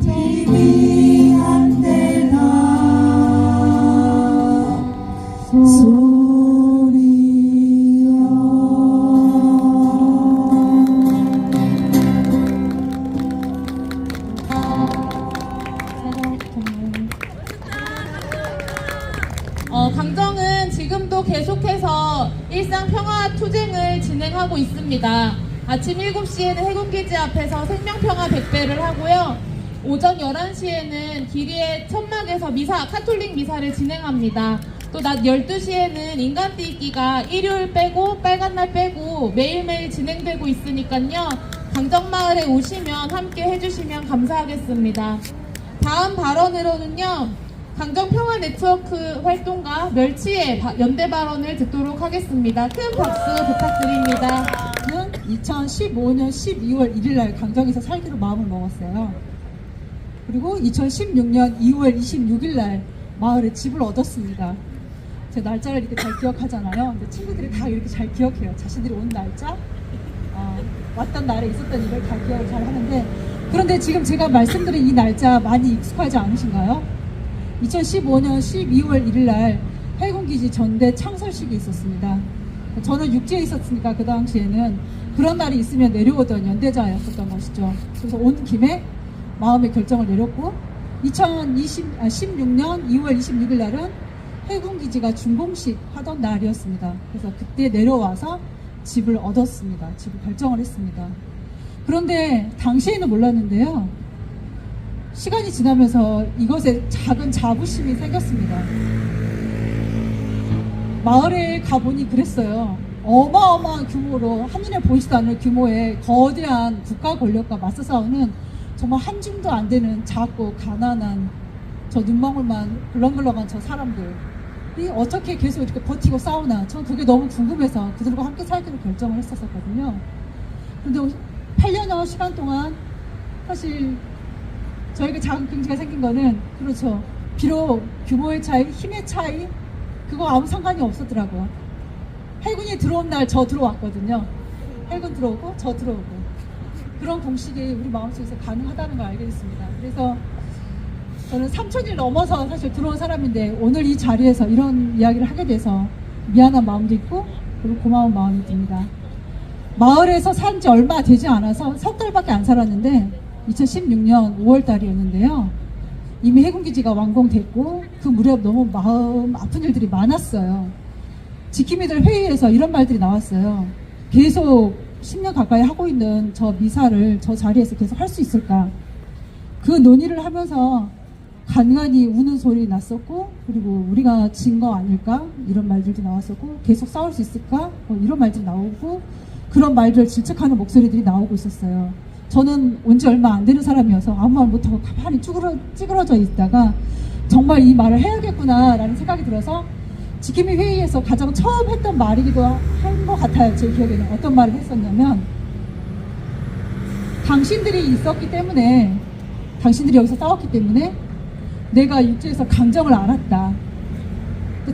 희미한 대담 소리여 강정은 지금도 계속해서 일상평화 투쟁을 진행하고 있습니다. 아침 7시에는 해군기지 앞에서 생명평화 100배를 하고요. 오전 11시에는 길이의 천막에서 카톨릭 미사를 진행합니다. 또 낮 12시에는 인간띠기가 일요일 빼고 빨간날 빼고 매일매일 진행되고 있으니까요. 강정마을에 오시면 함께 해주시면 감사하겠습니다. 다음 발언으로는요. 강정평화네트워크 활동가 멸치의 연대 발언을 듣도록 하겠습니다. 큰 박수 부탁드립니다. 저는 2015년 12월 1일날 강정에서 살기로 마음을 먹었어요. 그리고 2016년 2월 26일날 마을에 집을 얻었습니다. 제 날짜를 이렇게 잘 기억하잖아요. 근데 친구들이 다 이렇게 잘 기억해요. 자신들이 온 날짜, 왔던 날에 있었던 일을 다 기억을 잘 하는데, 그런데 지금 제가 말씀드린 이 날짜 많이 익숙하지 않으신가요? 2015년 12월 1일날 해군기지 전대 창설식이 있었습니다. 저는 육지에 있었으니까 그 당시에는 그런 날이 있으면 내려오던 연대자였었던 것이죠. 그래서 온 김에 마음의 결정을 내렸고 2016년 2월 26일 날은 해군기지가 준공식 하던 날이었습니다. 그래서 그때 내려와서 집을 얻었습니다. 집을 결정을 했습니다. 그런데 당시에는 몰랐는데요. 시간이 지나면서 이것에 작은 자부심이 생겼습니다. 마을에 가보니 그랬어요. 어마어마한 규모로 한눈에 보이지도 않는 규모의 거대한 국가 권력과 맞서 싸우는 정말 한 줌도 안 되는 작고 가난한 저 눈망울만 글렁글렁한 저 사람들이 어떻게 계속 이렇게 버티고 싸우나, 전 그게 너무 궁금해서 그들과 함께 살기로 결정을 했었거든요. 그런데 8년여 시간 동안 사실 저에게 작은 경지가 생긴 거는, 그렇죠, 비록 규모의 차이, 힘의 차이, 그거 아무 상관이 없었더라고요. 해군이 들어온 날 저 들어왔거든요. 해군 들어오고 저 들어오고, 그런 공식이 우리 마음속에서 가능하다는 걸 알게 됐습니다. 그래서 저는 3,000일 넘어서 사실 들어온 사람인데 오늘 이 자리에서 이런 이야기를 하게 돼서 미안한 마음도 있고 그리고 고마운 마음이 듭니다. 마을에서 산 지 얼마 되지 않아서 석 달밖에 안 살았는데 2016년 5월 달이었는데요. 이미 해군기지가 완공됐고 그 무렵 너무 마음 아픈 일들이 많았어요. 지킴이들 회의에서 이런 말들이 나왔어요. 계속 10년 가까이 하고 있는 저 미사를 저 자리에서 계속 할 수 있을까? 그 논의를 하면서 간간히 우는 소리 났었고, 그리고 우리가 진 거 아닐까? 이런 말들도 나왔었고, 계속 싸울 수 있을까? 이런 말들이 나오고, 그런 말들을 질책하는 목소리들이 나오고 있었어요. 저는 온 지 얼마 안 되는 사람이어서 아무 말 못하고 가만히 찌그러져 있다가 정말 이 말을 해야겠구나 라는 생각이 들어서 지킴이 회의에서 가장 처음 했던 말이기도 한 것 같아요. 제 기억에는 어떤 말을 했었냐면, 당신들이 있었기 때문에, 당신들이 여기서 싸웠기 때문에 내가 육지에서 강정을 알았다.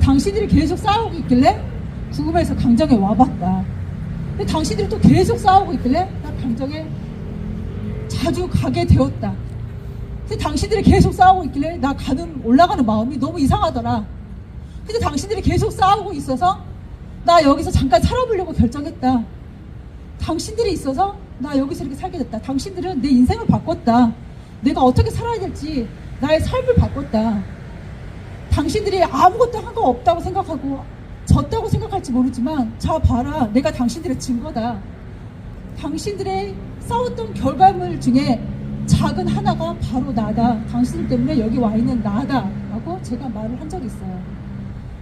당신들이 계속 싸우고 있길래 궁금해서 강정에 와봤다. 근데 당신들이 또 계속 싸우고 있길래 나 강정에 자주 가게 되었다. 근데 당신들이 계속 싸우고 있길래 나 올라가는 마음이 너무 이상하더라. 근데 당신들이 계속 싸우고 있어서 나 여기서 잠깐 살아보려고 결정했다. 당신들이 있어서 나 여기서 이렇게 살게 됐다. 당신들은 내 인생을 바꿨다. 내가 어떻게 살아야 될지 나의 삶을 바꿨다. 당신들이 아무것도 한 거 없다고 생각하고 졌다고 생각할지 모르지만, 자 봐라, 내가 당신들의 증거다. 당신들의 싸웠던 결과물 중에 작은 하나가 바로 나다. 당신들 때문에 여기 와 있는 나다 라고 제가 말을 한 적이 있어요.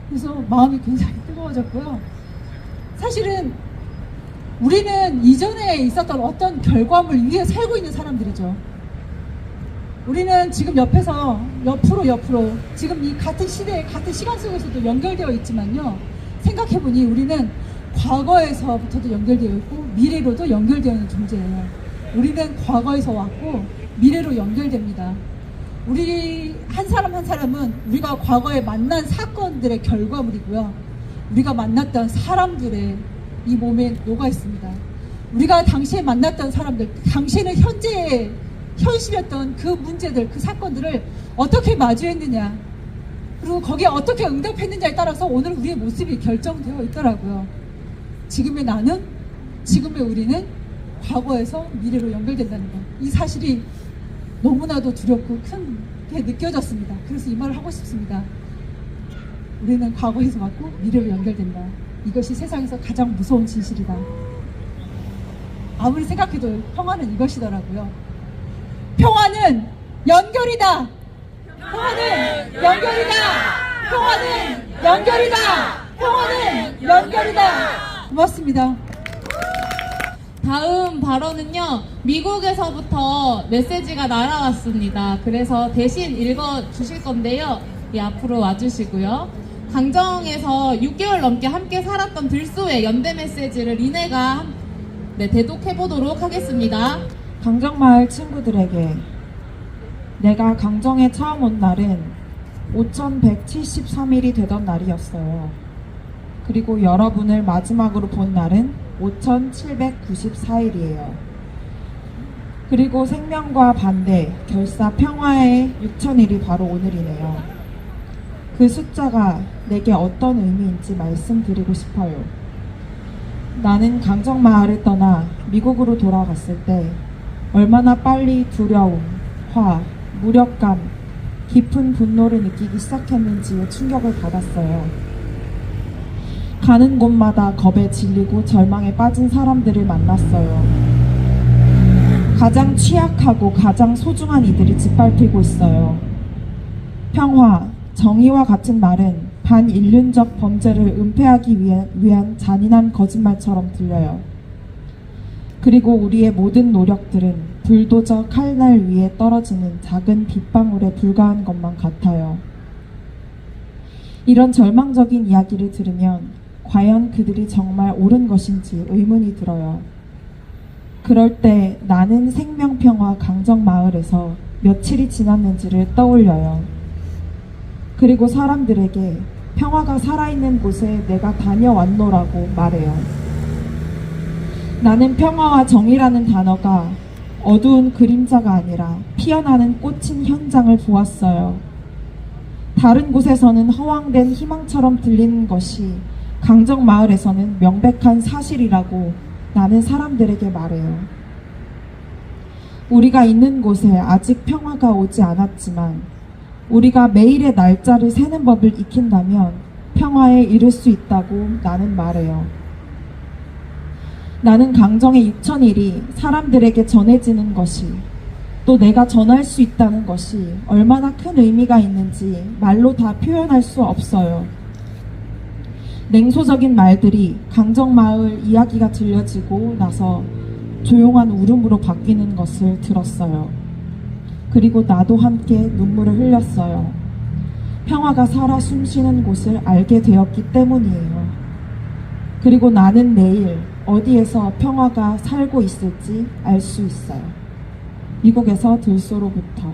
그래서 마음이 굉장히 뜨거워졌고요. 사실은 우리는 이전에 있었던 어떤 결과물 위에 살고 있는 사람들이죠. 우리는 지금 옆으로 지금 이 같은 시대에 같은 시간 속에서도 연결되어 있지만요. 생각해보니 우리는 과거에서부터도 연결되어 있고 미래로도 연결되어 있는 존재예요. 우리는 과거에서 왔고 미래로 연결됩니다. 우리 한 사람 한 사람은 우리가 과거에 만난 사건들의 결과물이고요. 우리가 만났던 사람들의 이 몸에 녹아 있습니다. 우리가 당시에 만났던 사람들, 당시에는 현실이었던 그 문제들, 그 사건들을 어떻게 마주했느냐, 그리고 거기에 어떻게 응답했느냐에 따라서 오늘 우리의 모습이 결정되어 있더라고요. 지금의 나는, 지금의 우리는 과거에서 미래로 연결된다는 것. 이 사실이 너무나도 두렵고 크게 느껴졌습니다. 그래서 이 말을 하고 싶습니다. 우리는 과거에서 왔고 미래로 연결된다. 이것이 세상에서 가장 무서운 진실이다. 아무리 생각해도 평화는 이것이더라고요. 평화는 연결이다. 평화는 연결이다. 평화는 연결이다. 평화는 연결이다. 고맙습니다. 다음 발언은요, 미국에서부터 메시지가 날아왔습니다. 그래서 대신 읽어주실 건데요. 예, 앞으로 와주시고요. 강정에서 6개월 넘게 함께 살았던 들소의 연대 메시지를 리네가 대독해보도록 하겠습니다. 강정마을 친구들에게, 내가 강정에 처음 온 날은 5173일이 되던 날이었어요. 그리고 여러분을 마지막으로 본 날은 5794일이에요. 그리고 생명과 반대, 결사 평화의 6000일이 바로 오늘이네요. 그 숫자가 내게 어떤 의미인지 말씀드리고 싶어요. 나는 강정마을을 떠나 미국으로 돌아갔을 때 얼마나 빨리 두려움, 화, 무력감, 깊은 분노를 느끼기 시작했는지에 충격을 받았어요. 가는 곳마다 겁에 질리고 절망에 빠진 사람들을 만났어요. 가장 취약하고 가장 소중한 이들이 짓밟히고 있어요. 평화, 정의와 같은 말은 반인륜적 범죄를 은폐하기 위한 잔인한 거짓말처럼 들려요. 그리고 우리의 모든 노력들은 불도저 칼날 위에 떨어지는 작은 빗방울에 불과한 것만 같아요. 이런 절망적인 이야기를 들으면 과연 그들이 정말 옳은 것인지 의문이 들어요. 그럴 때 나는 생명평화 강정마을에서 며칠이 지났는지를 떠올려요. 그리고 사람들에게 평화가 살아있는 곳에 내가 다녀왔노라고 말해요. 나는 평화와 정의라는 단어가 어두운 그림자가 아니라 피어나는 꽃인 현장을 보았어요. 다른 곳에서는 허황된 희망처럼 들리는 것이 강정마을에서는 명백한 사실이라고 나는 사람들에게 말해요. 우리가 있는 곳에 아직 평화가 오지 않았지만 우리가 매일의 날짜를 세는 법을 익힌다면 평화에 이를 수 있다고 나는 말해요. 나는 강정의 6000일이 사람들에게 전해지는 것이, 또 내가 전할 수 있다는 것이 얼마나 큰 의미가 있는지 말로 다 표현할 수 없어요. 냉소적인 말들이 강정마을 이야기가 들려지고 나서 조용한 울음으로 바뀌는 것을 들었어요. 그리고 나도 함께 눈물을 흘렸어요. 평화가 살아 숨쉬는 곳을 알게 되었기 때문이에요. 그리고 나는 내일 어디에서 평화가 살고 있을지 알 수 있어요. 미국에서 들소로부터.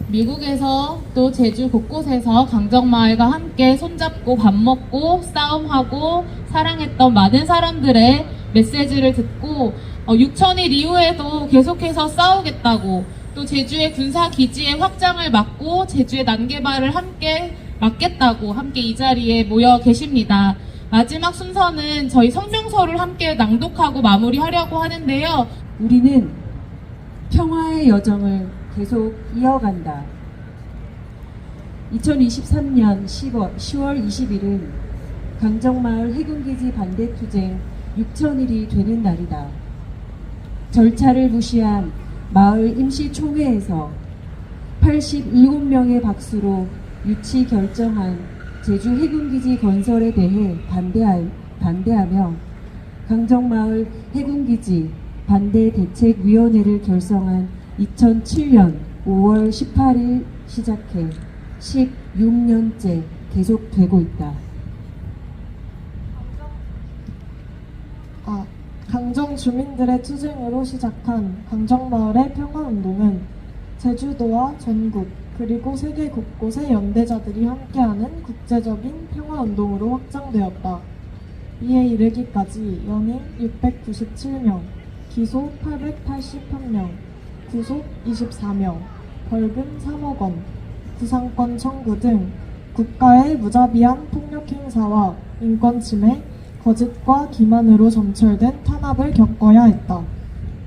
미국에서 또 제주 곳곳에서 강정마을과 함께 손잡고 밥 먹고 싸움하고 사랑했던 많은 사람들의 메시지를 듣고 6000일 이후에도 계속해서 싸우겠다고, 또 제주의 군사기지의 확장을 막고 제주의 난개발을 함께 막겠다고 함께 이 자리에 모여 계십니다. 마지막 순서는 저희 성명서를 함께 낭독하고 마무리하려고 하는데요. 우리는 평화의 여정을 계속 이어간다. 2023년 10월 20일은 강정마을 해군기지 반대투쟁 6000일이 되는 날이다. 절차를 무시한 마을 임시총회에서 87명의 박수로 유치 결정한 제주 해군기지 건설에 대해 반대할 반대하며 강정마을 해군기지 반대대책위원회를 결성한 2007년 5월 18일 시작해 16년째 계속되고 있다. 강정 주민들의 투쟁으로 시작한 강정마을의 평화운동은 제주도와 전국 그리고 세계 곳곳의 연대자들이 함께하는 국제적인 평화운동으로 확장되었다. 이에 이르기까지 연임 697명, 기소 881명, 구속 24명, 벌금 3억 원, 구상권 청구 등 국가의 무자비한 폭력 행사와 인권 침해, 거짓과 기만으로 점철된 탄압을 겪어야 했다.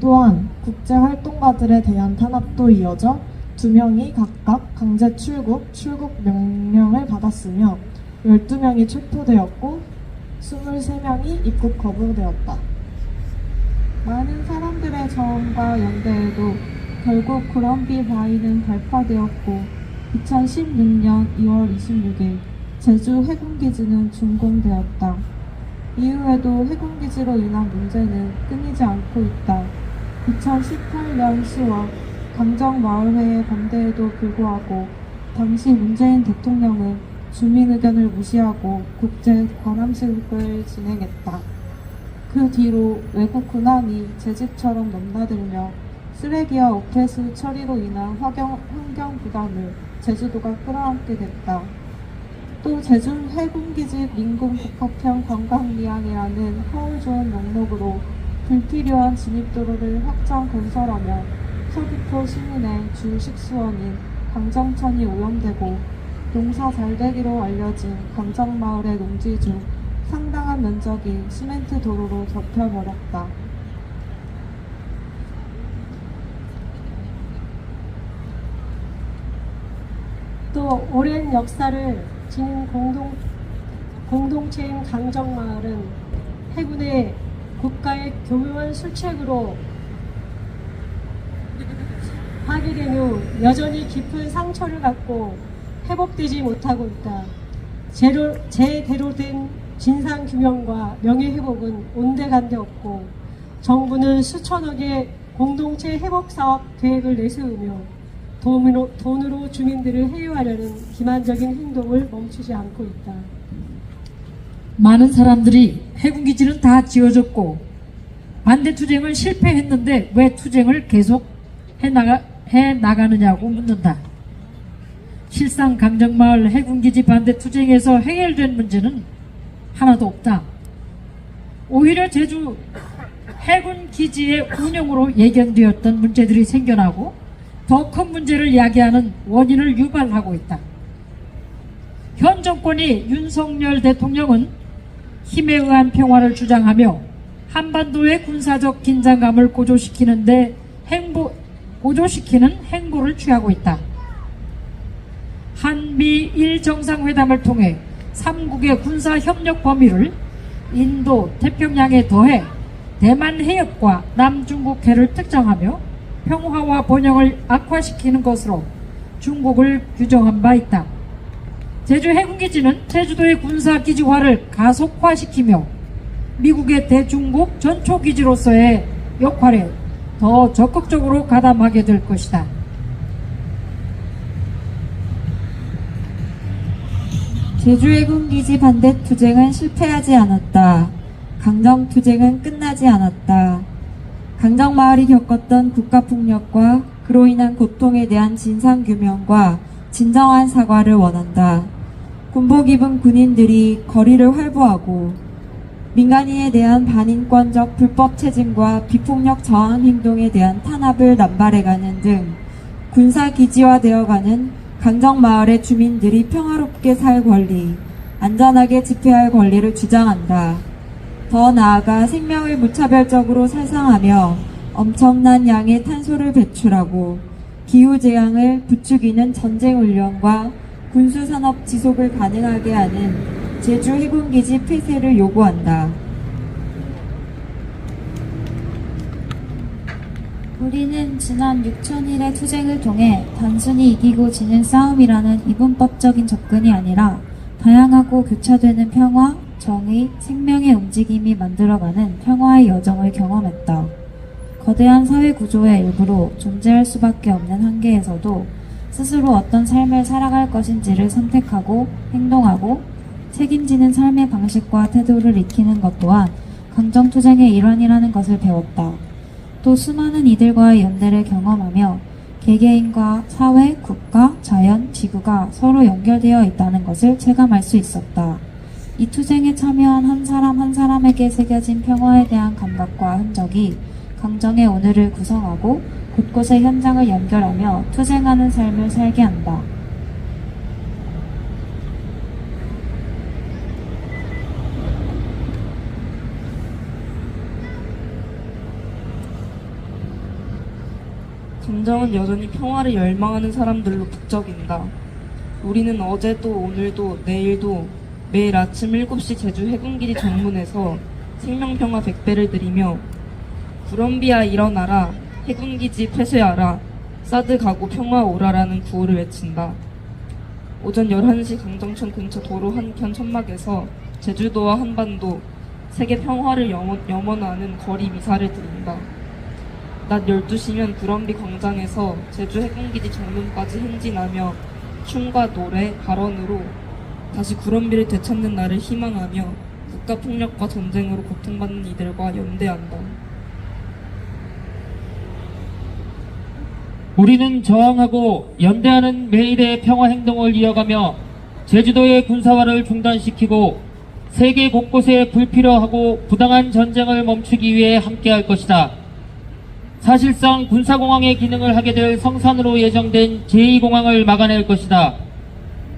또한 국제활동가들에 대한 탄압도 이어져 2명이 각각 강제 출국 명령을 받았으며 12명이 체포되었고 23명이 입국 거부되었다. 많은 사람들의 저항과 연대에도 결국 그런비 바위는 발파되었고 2016년 2월 26일 제주 해군기지는 준공되었다. 이후에도 해군기지로 인한 문제는 끊이지 않고 있다. 2018년 10월 강정마을회의 반대에도 불구하고 당시 문재인 대통령은 주민 의견을 무시하고 국제 관함식을 진행했다. 그 뒤로 외국 군함이 제 집처럼 넘나들며 쓰레기와 오폐수 처리로 인한 환경 부담을 제주도가 끌어안게 됐다. 또 제주 해군기지 민공 복합형 관광리항이라는 허울 좋은 명목으로 불필요한 진입도로를 확장 건설하며 서귀포 시민의 주 식수원인 강정천이 오염되고 농사 잘되기로 알려진 강정마을의 농지 중 상당한 면적이 시멘트 도로로 덮여버렸다. 또 오랜 역사를 지닌 공동체인 강정마을은 해군의 국가의 교묘한 술책으로 파괴된 후 여전히 깊은 상처를 갖고 회복되지 못하고 있다. 제대로 된 진상규명과 명예회복은 온데간데 없고 정부는 수천억의 공동체 회복사업 계획을 내세우며 돈으로 주민들을 해유하려는 기만적인 행동을 멈추지 않고 있다. 많은 사람들이 해군기지는 다 지어졌고 반대투쟁은 실패했는데 왜 투쟁을 계속 해나가느냐고 묻는다. 실상 강정마을 해군기지 반대투쟁에서 해결된 문제는 하나도 없다. 오히려 제주 해군기지의 운영으로 예견되었던 문제들이 생겨나고 더 큰 문제를 야기하는 원인을 유발하고 있다. 현 정권이 윤석열 대통령은 힘에 의한 평화를 주장하며 한반도의 군사적 긴장감을 고조시키는 행보를 취하고 있다. 한미일 정상회담을 통해 3국의 군사협력 범위를 인도, 태평양에 더해 대만 해협과 남중국해를 특정하며 평화와 번영을 악화시키는 것으로 중국을 규정한 바 있다. 제주 해군기지는 제주도의 군사기지화를 가속화시키며 미국의 대중국 전초기지로서의 역할에 더 적극적으로 가담하게 될 것이다. 제주 해군기지 반대 투쟁은 실패하지 않았다. 강정 투쟁은 끝나지 않았다. 강정마을이 겪었던 국가폭력과 그로 인한 고통에 대한 진상규명과 진정한 사과를 원한다. 군복 입은 군인들이 거리를 활보하고 민간인에 대한 반인권적 불법 체증과 비폭력 저항 행동에 대한 탄압을 남발해가는 등 군사기지화되어가는 강정마을의 주민들이 평화롭게 살 권리, 안전하게 집회할 권리를 주장한다. 더 나아가 생명을 무차별적으로 살상하며 엄청난 양의 탄소를 배출하고 기후재앙을 부추기는 전쟁훈련과 군수산업 지속을 가능하게 하는 제주 해군기지 폐쇄를 요구한다. 우리는 지난 6,000일의 투쟁을 통해 단순히 이기고 지는 싸움이라는 이분법적인 접근이 아니라 다양하고 교차되는 평화, 정의, 생명의 움직임이 만들어가는 평화의 여정을 경험했다. 거대한 사회 구조의 일부로 존재할 수밖에 없는 한계에서도 스스로 어떤 삶을 살아갈 것인지를 선택하고 행동하고 책임지는 삶의 방식과 태도를 익히는 것 또한 강정투쟁의 일환이라는 것을 배웠다. 또 수많은 이들과의 연대를 경험하며 개개인과 사회, 국가, 자연, 지구가 서로 연결되어 있다는 것을 체감할 수 있었다. 이 투쟁에 참여한 한 사람 한 사람에게 새겨진 평화에 대한 감각과 흔적이 강정의 오늘을 구성하고 곳곳의 현장을 연결하며 투쟁하는 삶을 살게 한다. 강정은 여전히 평화를 열망하는 사람들로 북적인다. 우리는 어제도 오늘도 내일도 매일 아침 7시 제주 해군기지 정문에서 생명평화 100배를 드리며 구럼비아 일어나라, 해군기지 폐쇄하라, 사드 가고 평화 오라라는 구호를 외친다. 오전 11시 강정천 근처 도로 한켠 천막에서 제주도와 한반도, 세계 평화를 염원하는 거리 미사를 드린다. 낮 12시면 구럼비 광장에서 제주 해군기지 정문까지 행진하며 춤과 노래, 발언으로 다시 구럼비를 되찾는 날을 희망하며 국가폭력과 전쟁으로 고통받는 이들과 연대한다. 우리는 저항하고 연대하는 매일의 평화행동을 이어가며 제주도의 군사화를 중단시키고 세계 곳곳에 불필요하고 부당한 전쟁을 멈추기 위해 함께할 것이다. 사실상 군사공항의 기능을 하게 될 성산으로 예정된 제2공항을 막아낼 것이다.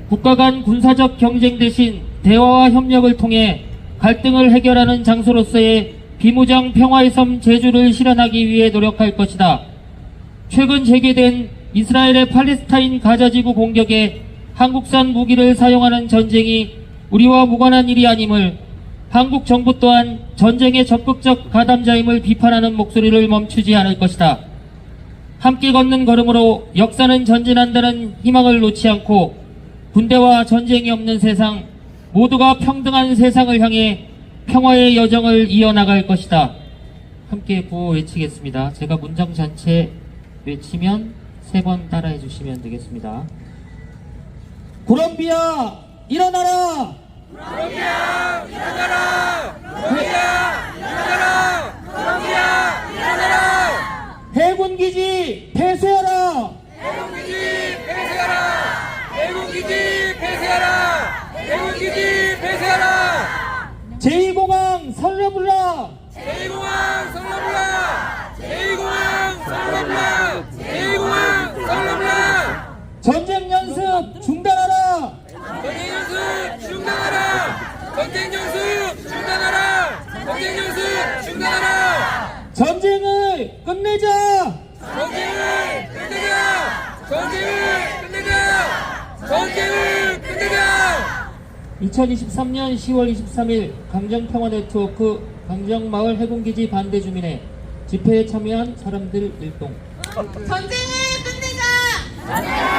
국가 간 군사적 경쟁 대신 대화와 협력을 통해 갈등을 해결하는 장소로서의 비무장 평화의 섬 제주를 실현하기 위해 노력할 것이다. 최근 재개된 이스라엘의 팔레스타인 가자지구 공격에 한국산 무기를 사용하는 전쟁이 우리와 무관한 일이 아님을, 한국 정부 또한 전쟁의 적극적 가담자임을 비판하는 목소리를 멈추지 않을 것이다. 함께 걷는 걸음으로 역사는 전진한다는 희망을 놓지 않고 군대와 전쟁이 없는 세상, 모두가 평등한 세상을 향해 평화의 여정을 이어나갈 것이다. 함께 구호 외치겠습니다. 제가 문장 전체 외치면 3번 따라해 주시면 되겠습니다. 구럼비아 일어나라! 구럼비아 일어나라! 구럼비아 일어나라! 구럼비아 일어나라! 해군기지 폐쇄하라! 해군기지 폐쇄하라! 해군기지 폐쇄하라! 해군기지 폐쇄하라! 제2공항 설러불라! 제2공항 설러불라! 제2공항 설러불라! 제2공항 설러불라! 전쟁 연습 중단하라! 전쟁 연습 중단하라! 전쟁 연습 중단하라! 전쟁 연습 중단하라! 전쟁을 끝내자! 전쟁을 끝내자! 전쟁을 끝내자! 전쟁을 끝내자! 2023년 10월 23일 강정평화네트워크 강정마을 해군기지 반대 주민회 집회에 참여한 사람들 일동. 전쟁을 끝내자!